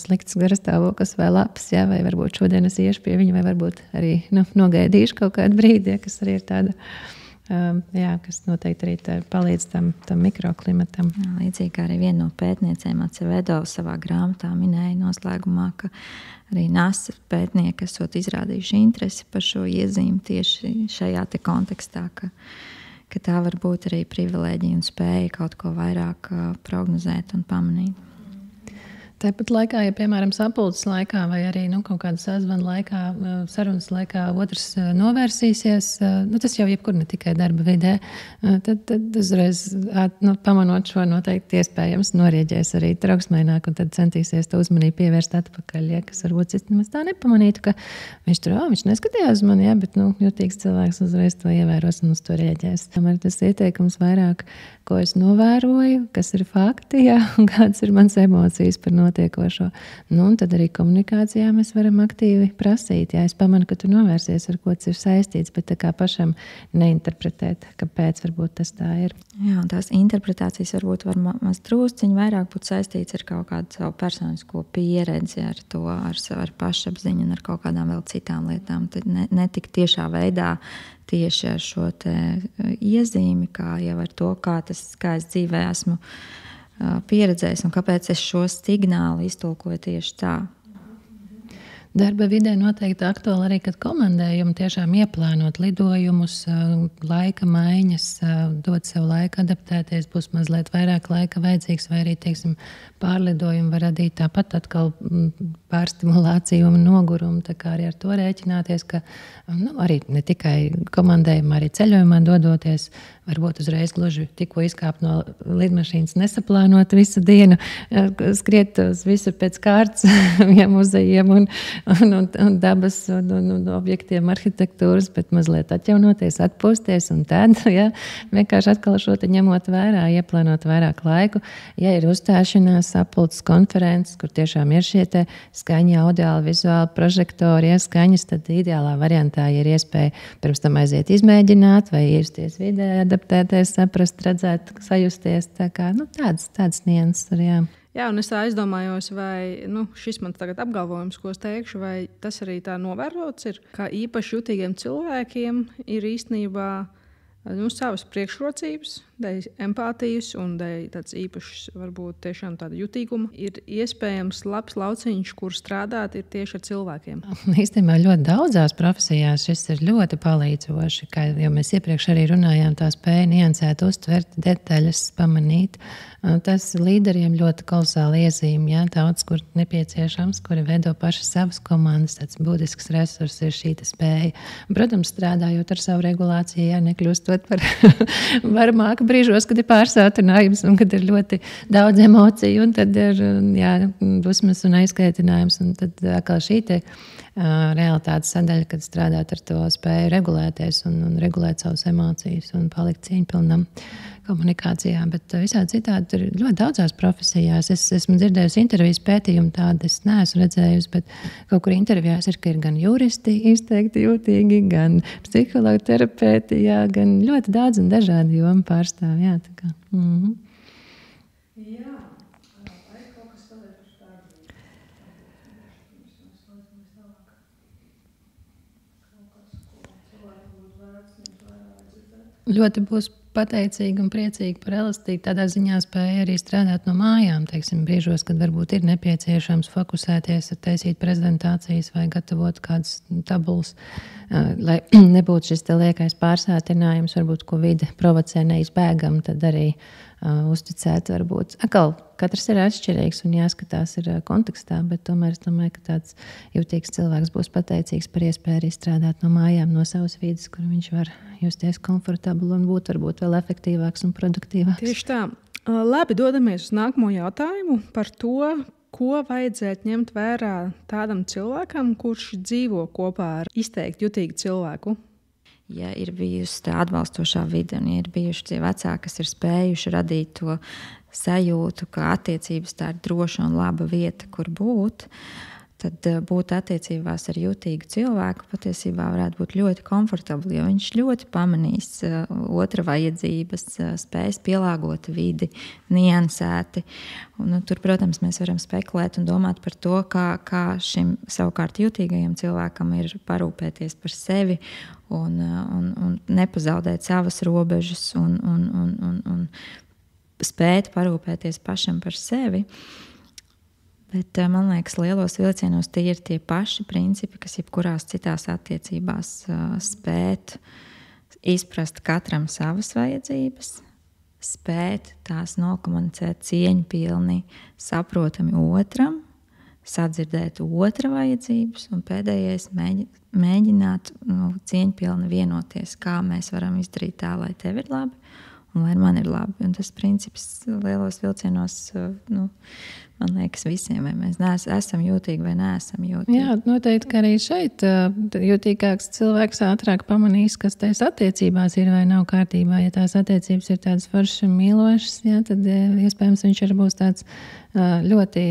slikts garastāvoklis vai labs, jā, vai varbūt šodien es iešu pie viņa, vai varbūt arī nogaidīšu kaut kādu brīdi, ja, kas arī ir tāda, jā, kas noteikti arī palīdz tam mikroklimatam. Jā, līdzīgi kā arī viena no pētniecēm Acevedo savā grāmatā minēja noslēgumā, ka arī NASA pētnieki esot izrādījuši interesi par šo iezīmi tieši šajā te kontekstā, ka tā var būt arī privilēģija un spēja kaut ko vairāk prognozēt un pamanīt. Tāpat laikā, ja, piemēram, sapulces laikā vai arī kaut kāda sazvana laikā, sarunas laikā otrs novērsīsies, tas jau jebkur ne tikai darba vidē, tad uzreiz, pamanot šo noteikti iespējams norieģēs arī trauksmaināk un tad centīsies to uzmanību pievērst atpakaļ, ja, kas varbūt es nemaz tā nepamanītu, ka viņš neskatījās mani, ja, bet jutīgs cilvēks uzreiz to ievēros un uz to rieģēs. Tomēr tas ieteikums vairāk, ko es novēroju, kas ir fakti, ja, un kādas ir manas emocijas par notiekošo. Un tad arī komunikācijā mēs varam aktīvi prasīt. Ja es pamanu, ka tu novērsies, ar ko tas ir saistīts, bet tā kā pašam neinterpretēt, kāpēc varbūt tas tā ir. Jā, un tās interpretācijas varbūt var maz drusciņi vairāk būt saistīts ar kaut kādu savu personisko pieredzi, ar to, ar pašapziņu un ar kaut kādām vēl citām lietām. Tad ne tik tiešā veidā tieši ar šo te iezīmi, kā jau ar to, kā es dzīvē esmu pieredzējis un kāpēc es šo signālu iztulkoju tieši tā. Darba vidē noteikti aktuāli arī, kad komandējumi tiešām ieplānot lidojumus, laika maiņas, dot sev laiku adaptēties, būs mazliet vairāk laika vajadzīgs, vai arī, teiksim, pārlidojumi var radīt tāpat atkal pārstimulāciju un nogurumu, tā kā arī ar to rēķināties, ka arī ne tikai komandējumā, arī ceļojumā dodoties, varbūt uzreiz gluži tikko izkāpt no lidmašīnas, nesaplānot visu dienu, skriet uz visu pēc kārtas, ja muzejiem un dabas un objektiem arhitektūras, bet mazliet atjaunoties, atpūsties un tad, ja, vienkārši atkal šo te ņemot vērā, ieplānot vairāk laiku. Ja ir uzstāšanās, sapulces, konferences, kur tiešām ir šie te skaņi, audiāli, vizuāli, prožektori, ja, skaņas, tad ideālā variantā ir iespēja pirms tam aiziet izmēģināt vai ievesties vidē, adaptēties, saprast, redzēt, sajusties. Tā kā, tādas nianses arī, jā. Jā, un es tā aizdomājos, vai šis man tagad apgalvojums, ko es teikšu, vai tas arī tā novērots ir, ka īpaši jutīgiem cilvēkiem ir īstenībā savas priekšrocības, dēļ empātijas un dēļ tāds īpašs, varbūt tiešām tāda jutīguma. Ir iespējams labs lauciņš, kur strādāt ir tieši ar cilvēkiem. Īstenībā ļoti daudzās profesijās šis ir ļoti palīdzoši, kā jau mēs iepriekš arī runājām, tā spēja niansēt, uztvert detaļas, pamanīt. Tas līderiem ļoti kolosāli iezīme, ja, daudz, kur nepieciešams, kuri veido paši savas komandas, tāds būtisks resurs ir šī spēja. Protams, strādājot ar savu regulāciju, ja, nekļūstot par varmāku brīžos, kad ir pārsātinājums un kad ir ļoti daudz emociju, un tad ir dusmas un aizkaitinājums, un tad atkal šī te realitātes sadaļa, kad strādāt ar to spēju regulēties un regulēt savas emocijas un palikt cieņpilnam komunikācijā, bet visādi citādi ir ļoti daudzās profesijās. Es esmu dzirdējusi intervijas pētījumu tādu, es neesmu redzējusi, bet kaut kur intervijās ir, ka ir gan juristi izteikti jūtīgi, gan psihologi, terapeiti, jā, gan ļoti daudz un dažādi jomu pārstāv. Jā, tā kā. Jā. Vai kaut kas vēl ir par tādu? Ļoti būs pateicīgi un priecīgi par elastību. Tādā ziņā spēja arī strādāt no mājām. Teiksim, brīžos, kad varbūt ir nepieciešams fokusēties, taisīt prezentācijas vai gatavot kādas tabulas, lai nebūtu šis liekais pārsātinājums, varbūt, ko vide provocē neizbēgam, tad arī uzticēt varbūt. Atkal, katrs ir atšķirīgs un jāskatās ir kontekstā, bet tomēr es domāju, ka tāds jūtīgs cilvēks būs pateicīgs par iespēju arī strādāt no mājām, no savas vides, kur viņš var justies komfortabli un būt varbūt vēl efektīvāks un produktīvāks. Tieši tā. Labi, dodamies uz nākamo jautājumu par to, Ko vajadzētu ņemt vērā tādam cilvēkam, kurš dzīvo kopā ar izteikti jutīgu cilvēku? Ja ir bijusi tā atbalstošā vide un ja ir bijuši tie vecāki, kas ir spējuši radīt to sajūtu, ka attiecības tā ir droša un laba vieta, kur būt, tad būt attiecībās ar jutīgu cilvēku patiesībā varētu būt ļoti komfortabli, jo viņš ļoti pamanīs otra vajadzības, spējas pielāgot vidi, niansēti. Un, tur, protams, mēs varam spekulēt un domāt par to, kā šim savukārt jutīgajam cilvēkam ir parūpēties par sevi un nepazaudēt savas robežas un spēt parūpēties pašam par sevi. Bet man liekas, lielos vilcienos tie ir tie paši principi, kas jebkurās citās attiecībās spēt izprast katram savas vajadzības, spēt tās nokomunicēt cieņpilni, saprotami otram, sadzirdēt otra vajadzības un pēdējais mēģināt cieņpilni vienoties, kā mēs varam izdarīt tā, lai tev ir labi un lai man ir labi. Un tas princips lielos vilcienos, man liekas, visiem, vai mēs esam jūtīgi vai neesam jūtīgi. Jā, noteikti, ka arī šeit jūtīgāks cilvēks ātrāk pamanīs, kas tās attiecībās ir vai nav kārtībā. Ja tās attiecības ir tādas foršas un mīlošas, jā, tad iespējams viņš arī būs tāds ļoti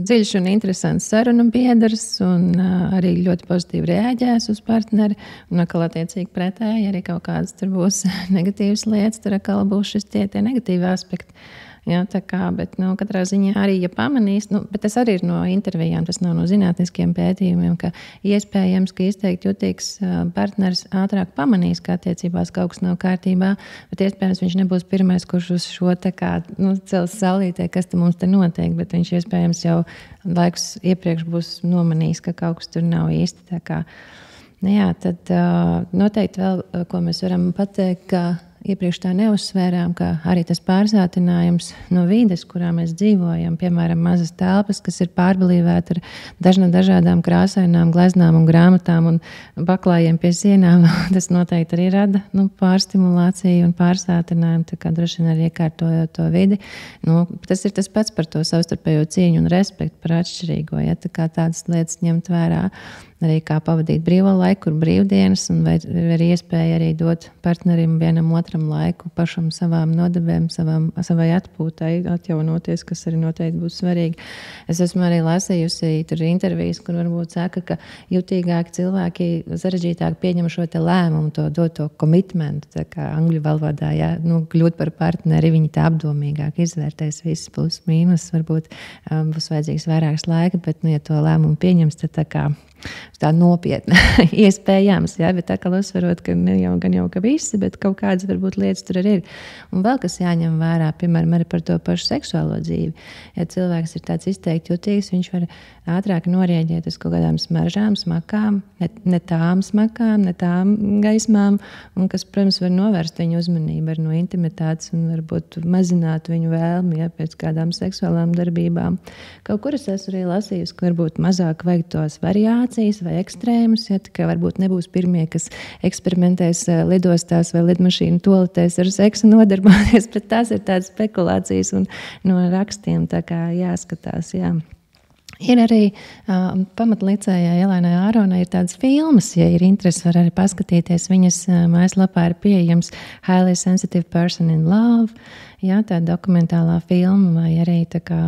dziļš un interesants sarunu biedrs un arī ļoti pozitīvi reaģēs uz partneri. Un atkal attiecīgi pretēji, arī kaut kādas tur būs negatīvas lietas, tur atkal būs šis tie negatīvi aspekti. Jā, tā kā, bet katrā ziņā arī, ja pamanīs, bet tas arī ir no intervijām, tas nav no zinātniskiem pētījumiem, ka iespējams, ka izteikti jutīgs partners ātrāk pamanīs, ka attiecībās kaut kas nav kārtībā, bet iespējams viņš nebūs pirmais, kurš uz šo cels saulītē, kas te mums te notiek, bet viņš iespējams jau laikus iepriekš būs nomanījis, ka kaut kas tur nav īsti. Tā kā, jā, tad noteikti vēl, ko mēs varam pateikt, ka iepriekš tā neuzsvērām, ka arī tas pārsātinājums no vides, kurā mēs dzīvojam, piemēram, mazas telpas, kas ir pārbalīvēta ar dažādām krāsainām gleznām un grāmatām un baklājiem pie sienām, tas noteikti arī rada pārstimulāciju un pārsātinājumu, tā kā droši vien arī iekārtojot to vidi. Tas ir tas pats par to savstarpējo cieņu un respektu par atšķirīgo, ja tā kā tādas lietas ņemt vērā. Arī kā pavadīt brīvo laiku, kur brīvdienas, un vai ir iespēja arī dot partnerim vienam otram laiku, pašam savām nodevēm, savai atpūtai, atjaunoties, kas arī noteikti būs svarīgi. Es esmu arī lasījusi tur intervijas, kur varbūt saka, ka jutīgāki cilvēki sarežģītāk pieņem šo te lēmumu, to doto commitmentu, tā kā angļu valodā, ja, kļūt par partneri, viņi tā apdomīgāk izvērtēs visus plus mīnus, varbūt būs vajadzīgs vairāks laika, bet, ja to lēmumu pieņems, tad tā kā tā nopietna iespējams, jā, bet tā kā uzsverot, ka gan jau ka visi, bet kaut kādas varbūt lietas tur arī ir. Un vēl kas jāņem vērā, piemēram, arī par to pašu seksuālo dzīvi. Ja cilvēks ir tāds izteikti jutīgs, viņš var ātrāk norēģēt uz kaut kādām smaržām, smakām, ne tām smakām, ne tām gaismām, un kas, protams, var novērst viņu uzmanību no intimitātes un varbūt mazināt viņu vēlmi, ja, pēc kādām seksuālām darbībām. Kaut kur es esmu arī lasījusi, ka varbūt mazāk vajag tos variācijas vai ekstrēmus, ja, tā kā varbūt nebūs pirmie, kas eksperimentēs lidostās vai lidmašīnu toaletēs ar seksu nodarboties, bet tās ir tādas spekulācijas un no rakstiem, tā kā jāskatās, jā. Ir arī pamatlicējā Elēnai Āronai ir tādas filmas, ja ir interesi, var arī paskatīties. Viņas mājaslapā ir pieejams Highly Sensitive Person in Love, jā, tā dokumentālā filma, vai arī tā kā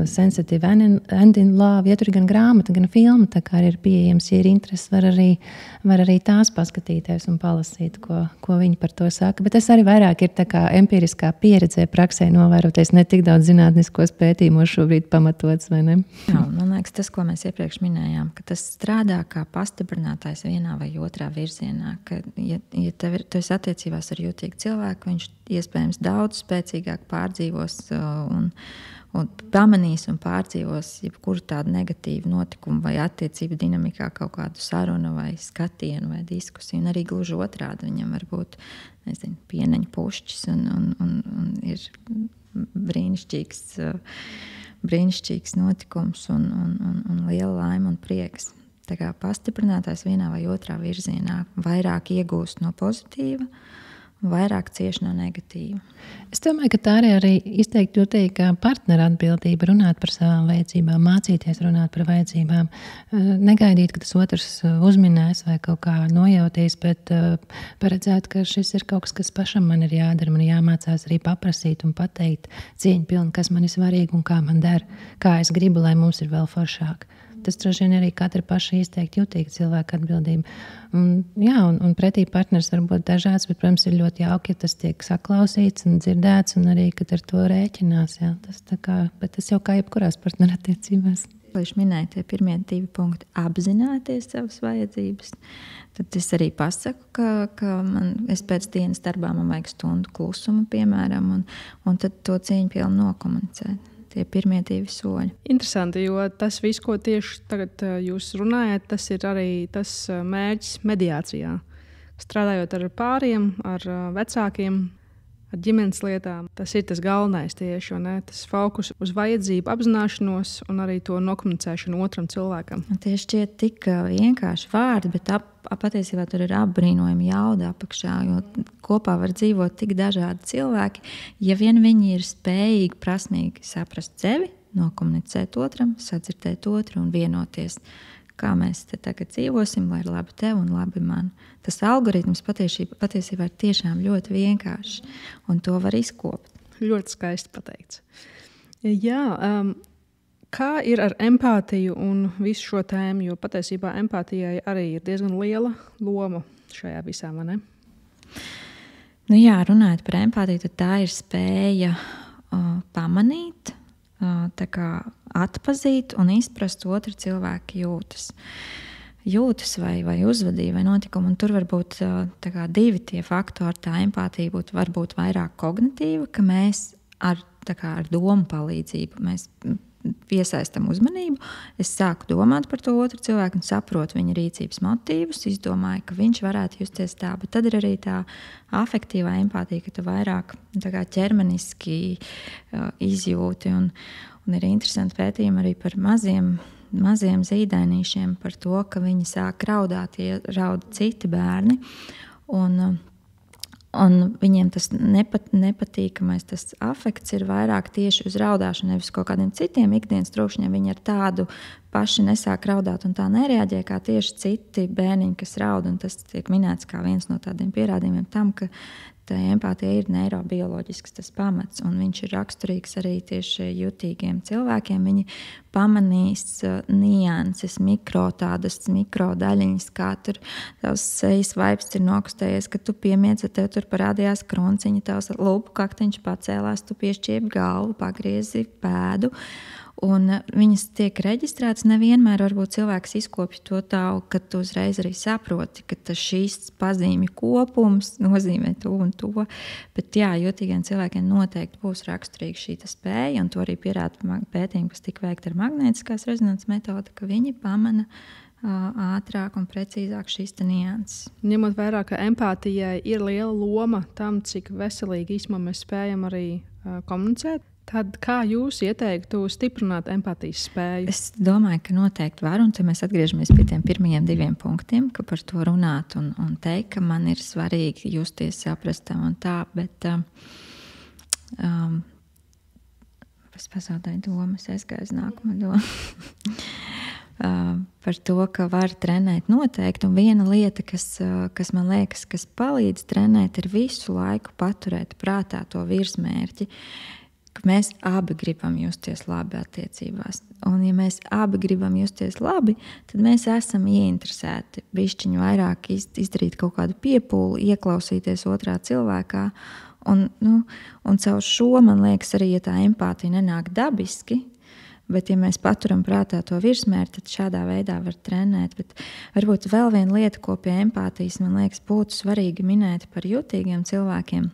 Sensitive and in Love, ja tur ir gan grāmata, gan filma, tā kā ir pieejams, ja ir interesi, var arī tās paskatīties un palasīt, ko viņi par to saka. Bet tas arī vairāk ir tā kā empiriskā pieredzē, praksē novēroties, ne tik daudz zinātniskos pētījumos šobrīd pamatots, vai ne? Jā, man liekas, tas, ko mēs iepriekš minējām, ka tas strādā kā pastiprinātājs vienā vai otrā virzienā, ka, ja tu esi attiecībās ar jūtīgu cilvēku, viņš iespējams daudz spēcīgāk pārdzīvos un pamanīs un pārdzīvos jebkuru tādu negatīvu notikumu vai attiecību dinamikā kaut kādu sarunu vai skatienu vai diskusiju. Un arī gluži otrādi viņam var būt, pieneņu pušķis un ir brīnišķīgs notikums un liela laime un prieks. Tā kā pastiprinātājs vienā vai otrā virzienā vairāk iegūst no pozitīva vairāk cieši no negatīva. Es domāju, ka tā arī izteikti jūtīga partneru atbildība runāt par savām vajadzībām, mācīties runāt par vajadzībām. Negaidīt, ka tas otrs uzminēs vai kaut kā nojautīs, bet paredzēt, ka šis ir kaut kas, kas pašam man ir jādara. Man jāmācās arī paprasīt un pateikt cieņpilni, kas man ir svarīgi un kā man der, kā es gribu, lai mums ir vēl foršāk. Tas droši vien arī katra paša izteikti jutīga cilvēka atbildība. Un pretī partners var būt dažāds, bet, protams, ir ļoti jauki, ja tas tiek saklausīts un dzirdēts, un arī, kad ar to rēķinās. Jā. Bet tas jau kā jebkurās partnerattiecībās. Viņš minēja tie pirmie 2 punkti - apzināties savas vajadzības. Tad es arī pasaku, ka es pēc dienas darbā man vajag stundu klusumu, piemēram, un tad to cieņpilni nokomunicēt. Tie pirmie 2 soļi. Interesanti, jo tas viss, ko tieši tagad jūs runājat, tas ir arī tas mērķis mediācijā. Strādājot ar pāriem, ar vecākiem, ar ģimenes lietām, tas ir tas galvenais tieši, tas fokus uz vajadzību apzināšanos un arī to nokomunicēšanu otram cilvēkam. Tieši šķiet tik vienkārši vārdi, bet patiesībā tur ir apbrīnojama jauda apakšā, jo kopā var dzīvot tik dažādi cilvēki. Ja vien viņi ir spējīgi, prasmīgi saprast sevi, nokomunicēt otram, sadzirdēt otru un vienoties, kā mēs te tagad dzīvosim, lai ir labi tev un labi man. Tas algoritms patiesībā ir tiešām ļoti vienkāršs, un to var izkopt. Ļoti skaisti pateikts. Jā, kā ir ar empātiju un visu šo tēmu, jo patiesībā empātijai arī ir diezgan liela loma šajā visā, vai ne? Nu jā, runājot par empātiju, tad tā ir spēja pamanīt, tā kā atpazīt un izprast otru cilvēku jūtas vai uzvedību vai notikumu. Un tur var būt 2 tie faktori. Tā empātija var būt vairāk kognitīva, ka mēs ar domu palīdzību mēs piesaistam uzmanību. Es sāku domāt par to otru cilvēku un saprotu viņa rīcības motīvus, izdomāju, ka viņš varētu justies tā, bet tad ir arī tā afektīvā empātija, ka tu vairāk ķermeniski izjūti. Un ir interesanti pētījumi arī par maziem zīdainīšiem, par to, ka viņi sāk raudāt, ja raud citi bērni. Un viņiem tas nepatīkamais, tas afekts ir vairāk tieši uz raudāšanu, nevis kaut kādiem citiem ikdienas trokšņiem. Viņi ar tādu paši nesāk raudāt un tā nereaģē kā tieši citi bērniņi, kas raud. Un tas tiek minēts kā viens no tādiem pierādījumiem tam, ka tā empātija ir neirobioloģisks tas pamats, un viņš ir raksturīgs arī tieši jutīgiem cilvēkiem. Viņi pamanīs nianses, tādas mikrodaļiņas, kā tur tavs sejas vaips ir nokustējies, ka tu piemiedzi, tev tur parādījās krunciņa, tavs lūpu kaktiņš pacēlās, tu piešķiepi galvu, pagriezi pēdu. Un viņas tiek reģistrētas. Nevienmēr varbūt cilvēks izkopja to tā, ka tu uzreiz arī saproti, ka šīs pazīmju kopums nozīmē to un to. Bet jā, jutīgiem cilvēkiem noteikti būs raksturīga šī spēja, un to arī pierāda pētījumi, kas tika veikti ar magnētiskās rezonances metodi, ka viņi pamana ātrāk un precīzāk šīs nianses. Ņemot vērā, ka empātijai ir liela loma tam, cik veselīgi īstenībā mēs spējam arī komunicēt, tad kā jūs ieteiktu stiprināt empātijas spēju? Es domāju, ka noteikti var, un te mēs atgriežamies pie tiem pirmajiem 2 punktiem, ka par to runāt un teikt, ka man ir svarīgi justies saprastam un tā, bet es pazaudēju domu, es aizgāju uz nākamo domu. Par to, ka var trenēt noteikti, un viena lieta, kas man liekas, kas palīdz trenēt, ir visu laiku paturēt prātā to virsmērķi, ka mēs abi gribam justies labi attiecībās. Un ja mēs abi gribam justies labi, tad mēs esam ieinteresēti bišķiņu vairāk izdarīt kaut kādu piepūli, ieklausīties otrā cilvēkā. Un caur šo, man liekas, arī, ja tā empātija nenāk dabiski, bet ja mēs paturam prātā to virsmērķi, tad šādā veidā var trenēt. Bet varbūt vēl viena lieta, ko pie empātijas, man liekas, būtu svarīgi minēt par jutīgiem cilvēkiem,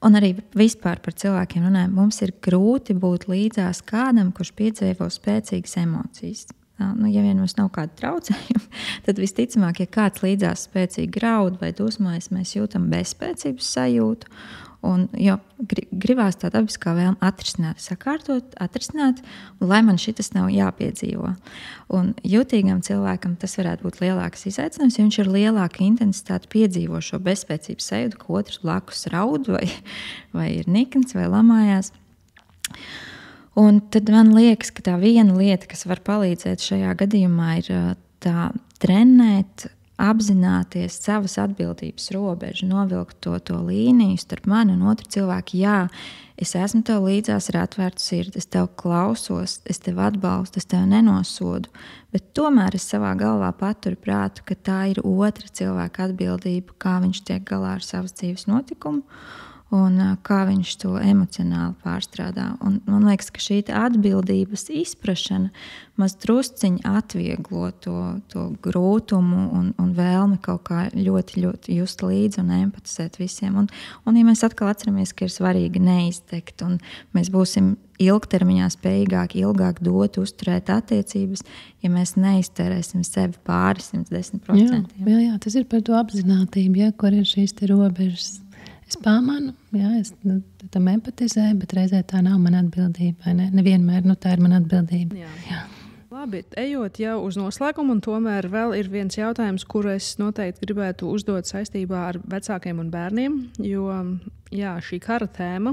un arī vispār par cilvēkiem runājot, mums ir grūti būt līdzās kādam, kurš piedzīvo spēcīgas emocijas. Ja vien mums nav kāda traucējuma, tad visticamāk, ja kāds līdzās spēcīgi raud vai dusmojas, mēs jūtam bezspēcības sajūtu. Jo gribās tā dabiskā vēlme atrisināt, sakārtot, atrisināt, lai man šitas nav jāpiedzīvo. Un jutīgam cilvēkam tas varētu būt lielāks izaicinājums, jo viņš ar lielāku intensitāti piedzīvo šo bezspēcības sajūtu, ka otrs blakus raud vai ir nikns vai lamājās. Un tad man liekas, ka tā viena lieta, kas var palīdzēt šajā gadījumā, ir tā trenēt, apzināties savas atbildības robežu, novilkt to līniju starp mani un otru cilvēku. Jā, es esmu tev līdzās ar atvērtu sirdi, es tev klausos, es tev atbalstu, es tev nenosodu, bet tomēr es savā galvā paturu prātu, ka tā ir otra cilvēka atbildība, kā viņš tiek galā ar savas dzīves notikumu un kā viņš to emocionāli pārstrādā. Un man liekas, ka šī atbildības izprašana maz drusciņi atvieglo to grūtumu un vēlmi kaut kā ļoti, ļoti just līdzi un empatizēt visiem. Un ja mēs atkal atceramies, ka ir svarīgi neiztekt un mēs būsim ilgtermiņā spējīgāk, ilgāk dot, uzturēt attiecības, ja mēs neiztērēsim sevi pāri 110%. Jā, tas ir par to apzinātību, kur ir šīs te robežas. Es pamanu, es tam empatizēju, bet reizē tā nav mana atbildība. Nevienmēr tā ir mana atbildība. Jā. Labi, ejot jau uz noslēgumu, un tomēr vēl ir viens jautājums, kuru es noteikti gribētu uzdot saistībā ar vecākiem un bērniem, jo šī kara tēma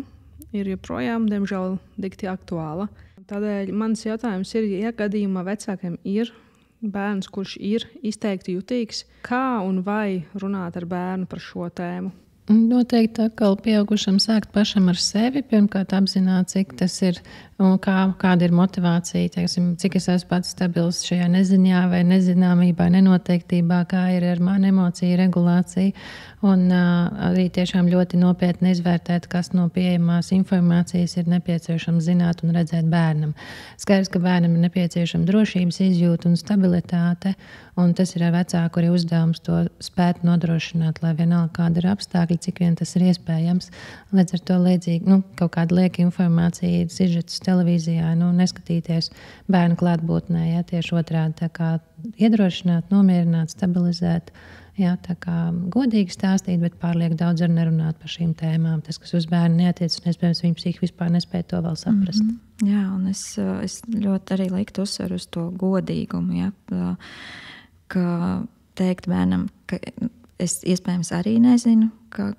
ir joprojām, diemžēl, dikti aktuāla. Tādēļ mans jautājums ir, ja gadījumā vecākiem ir bērns, kurš ir izteikti jutīgs, kā un vai runāt ar bērnu par šo tēmu? Noteikti atkal pieaugušam sākt pašam ar sevi. Pirmkārt apzināt, cik tas ir un kāda ir motivācija. Teiksim, cik es esmu pats stabils šajā neziņā vai nezināmībā, nenoteiktībā, kā ir ar manu emociju regulāciju. Un arī tiešām ļoti nopietni izvērtēt, kas no pieejamās informācijas ir nepieciešams zināt un redzēt bērnam. Skaidrs, ka bērnam ir nepieciešama drošības izjūta un stabilitāte. Un tas ir vecāku arī uzdevums to spēt nodrošināt, lai vienalga kāda ir apstākļi, cik vien tas ir iespējams. Līdz ar to līdzīgi, kaut kāda lieka informācija, sižetus televīzijā, neskatīties bērnu klātbūtnē, tieši otrādi. Tā kā iedrošināt, nomierināt, stabilizēt, tā kā godīgi stāstīt, bet pārlieku daudz arī nerunāt par šīm tēmām. Tas, kas uz bērnu neatiec, un iespējams viņa psihika vispār nespēja to vēl saprast. Jā, un es ļoti arī liktu uzsveru uz to godīgumu, ka teikt bērnam, ka es iespējams arī nezinu, ka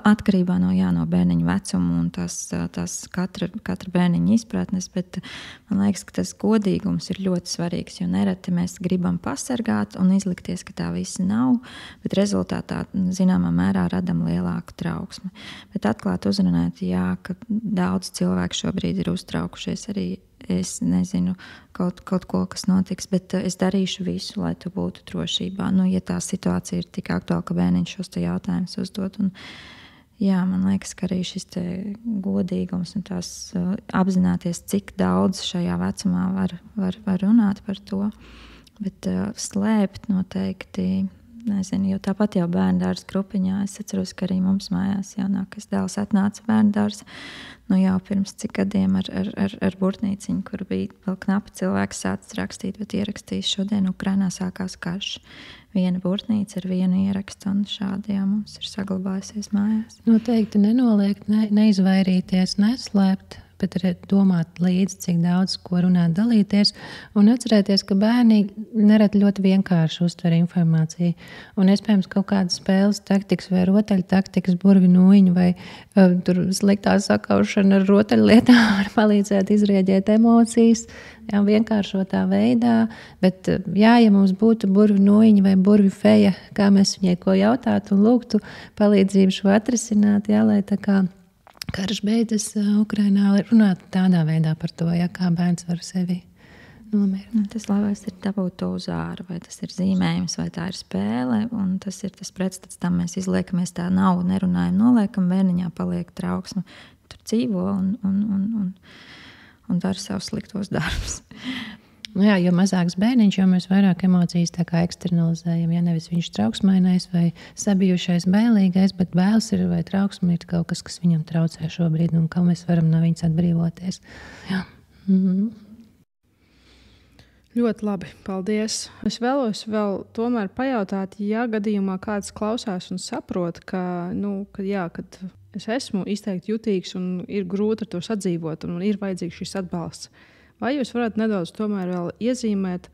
atkarībā no bērniņa vecuma un tās katra bērniņa izpratnes, bet man liekas, ka tas godīgums ir ļoti svarīgs, jo nereti mēs gribam pasargāt un izlikties, ka tā visi nav, bet rezultātā zināmā mērā radam lielāku trauksmi. Bet atklāt uzrunāt, ka daudz cilvēku šobrīd ir uztraukušies arī. Es nezinu kaut ko, kas notiks, bet es darīšu visu, lai tu būtu drošībā. Ja tā situācija ir tik aktuāla, ka bērniņš šos jautājumus uzdod. Man liekas, ka arī šis godīgums un tās apzināties, cik daudz šajā vecumā var runāt par to. Bet slēpt noteikti, nezinu, jo tāpat jau bērndārza grupiņā. Es atceros, ka arī mums mājās jaunākais dēls atnāca bērndārza. Jau pirms cik gadiem ar burtnīciņu, kur bija vēl knapi cilvēks sācis rakstīt, bet ierakstījis šodien Ukrainā sākās karš. Viena burtnīca ar vienu ierakstu, un šādi mums ir saglabājusies mājās. Noteikti nenoliegt, neizvairīties, neslēpt, bet arī domāt līdzi, cik daudz ko runāt, dalīties. Un atcerēties, ka bērni nereti ļoti vienkārši uztver informāciju. Un iespējams kaut kādas spēles taktikas vai rotaļtaktikas, burvi nūjiņu vai tur sliktā sakaušana ar rotaļlietām var palīdzēt izrieģēt emocijas. Vienkāršotā veidā. Bet ja mums būtu burvi nūjiņa vai burvi feja, kā mēs viņai ko jautātu un lūgtu palīdzību šo atrisināt, lai tā kā karš beidzas Ukrainā, runāt tādā veidā par to, kā bērns var sevi nomierināt. Tas labais ir dabūt to uz āru, vai tas ir zīmējums, vai tā ir spēle, un tas ir tas pretstats tam mēs izliekamies, tā nav, nerunājam, noliekam, bērniņā paliek trauksme, tur dzīvo un dara savus sliktos darbus. Jo mazāks bērniņš, jo mēs vairāk emocijas tā kā eksternalizējam. Nevis viņš trauksmainais vai sabijušais, bailīgais, bet bailes ir vai trauksme ir kaut kas viņam traucē šobrīd un kā mēs varam no viņas atbrīvoties. Ļoti labi, paldies. Es vēlos vēl tomēr pajautāt, ja gadījumā kāds klausās un saprot, ka, kad es esmu izteikti jutīgs un ir grūti ar to sadzīvot un ir vajadzīgs šis atbalsts, vai jūs varat nedaudz tomēr vēl iezīmēt,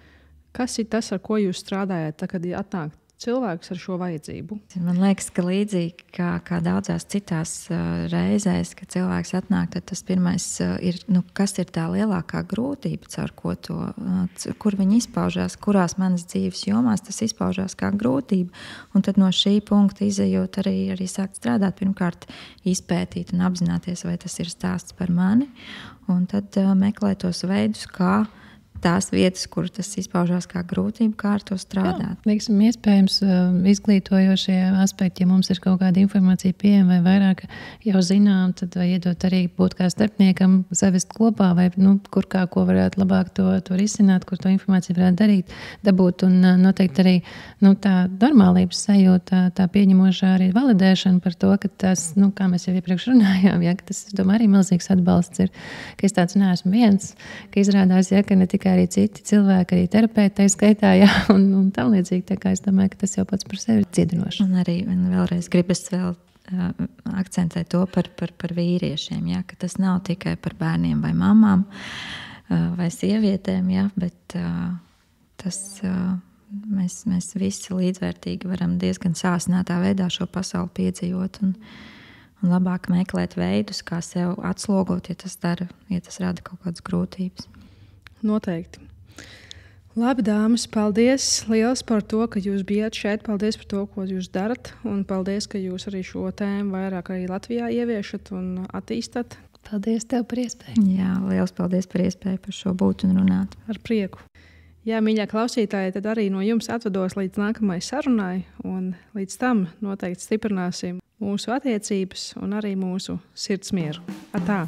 kas ir tas, ar ko jūs strādājat, tad, kad atnāk cilvēks ar šo vajadzību? Man liekas, ka līdzīgi kā daudzās citās reizēs, kad cilvēks atnāk, tad tas pirmais ir, kas ir tā lielākā grūtība, kur viņi izpaužās, kurās manas dzīves jomās tas izpaužās kā grūtība. Un tad no šī punkta izejot arī sākt strādāt, pirmkārt izpētīt un apzināties, vai tas ir stāsts par mani, un tad meklēt tos veidus, kā tās vietas, kur tas izpaužās kā grūtība, kā ar to strādāt. Teiksim, iespējams, izglītojošie aspekti, ja mums ir kaut kāda informācija pieejama vai vairāk jau zinām, tad iedot arī būt kā starpniekam, savest kopā vai kur kā ko varētu labāk to risināt, kur to informāciju varētu dabūt un noteikti arī tā normālības sajūta, tā pieņemošā arī validēšana par to, ka tas, kā mēs jau iepriekš runājām, ka tas, es domāju, arī milzīgs atbalsts ir, ka es tāds neesmu viens, ka izrādās, ka ne tikai arī citi cilvēki, arī terapeiti, tā skaitā, un tam līdzīgi. Tā kā es domāju, ka tas jau pats par sevi ir dziedinoši. Un arī vēlreiz gribas vēl akcentēt to par vīriešiem, ka tas nav tikai par bērniem vai mamām vai sievietēm, bet tas mēs visi līdzvērtīgi varam diezgan sāsinātā veidā šo pasauli piedzīvot un labāk meklēt veidus, kā sev atslogot, ja tas rada kaut kādas grūtības. Noteikti. Labi, dāmas, paldies liels par to, ka jūs bijat šeit. Paldies par to, ko jūs darat. Un paldies, ka jūs arī šo tēmu vairāk arī Latvijā ieviešat un attīstat. Paldies tev par iespēju. Jā, liels paldies par iespēju par šo būt un runāt. Ar prieku. Jā, mīļā klausītāji, tad arī no jums atvados līdz nākamajai sarunai. Un līdz tam noteikti stiprināsim mūsu attiecības un arī mūsu sirdsmieru. Atā!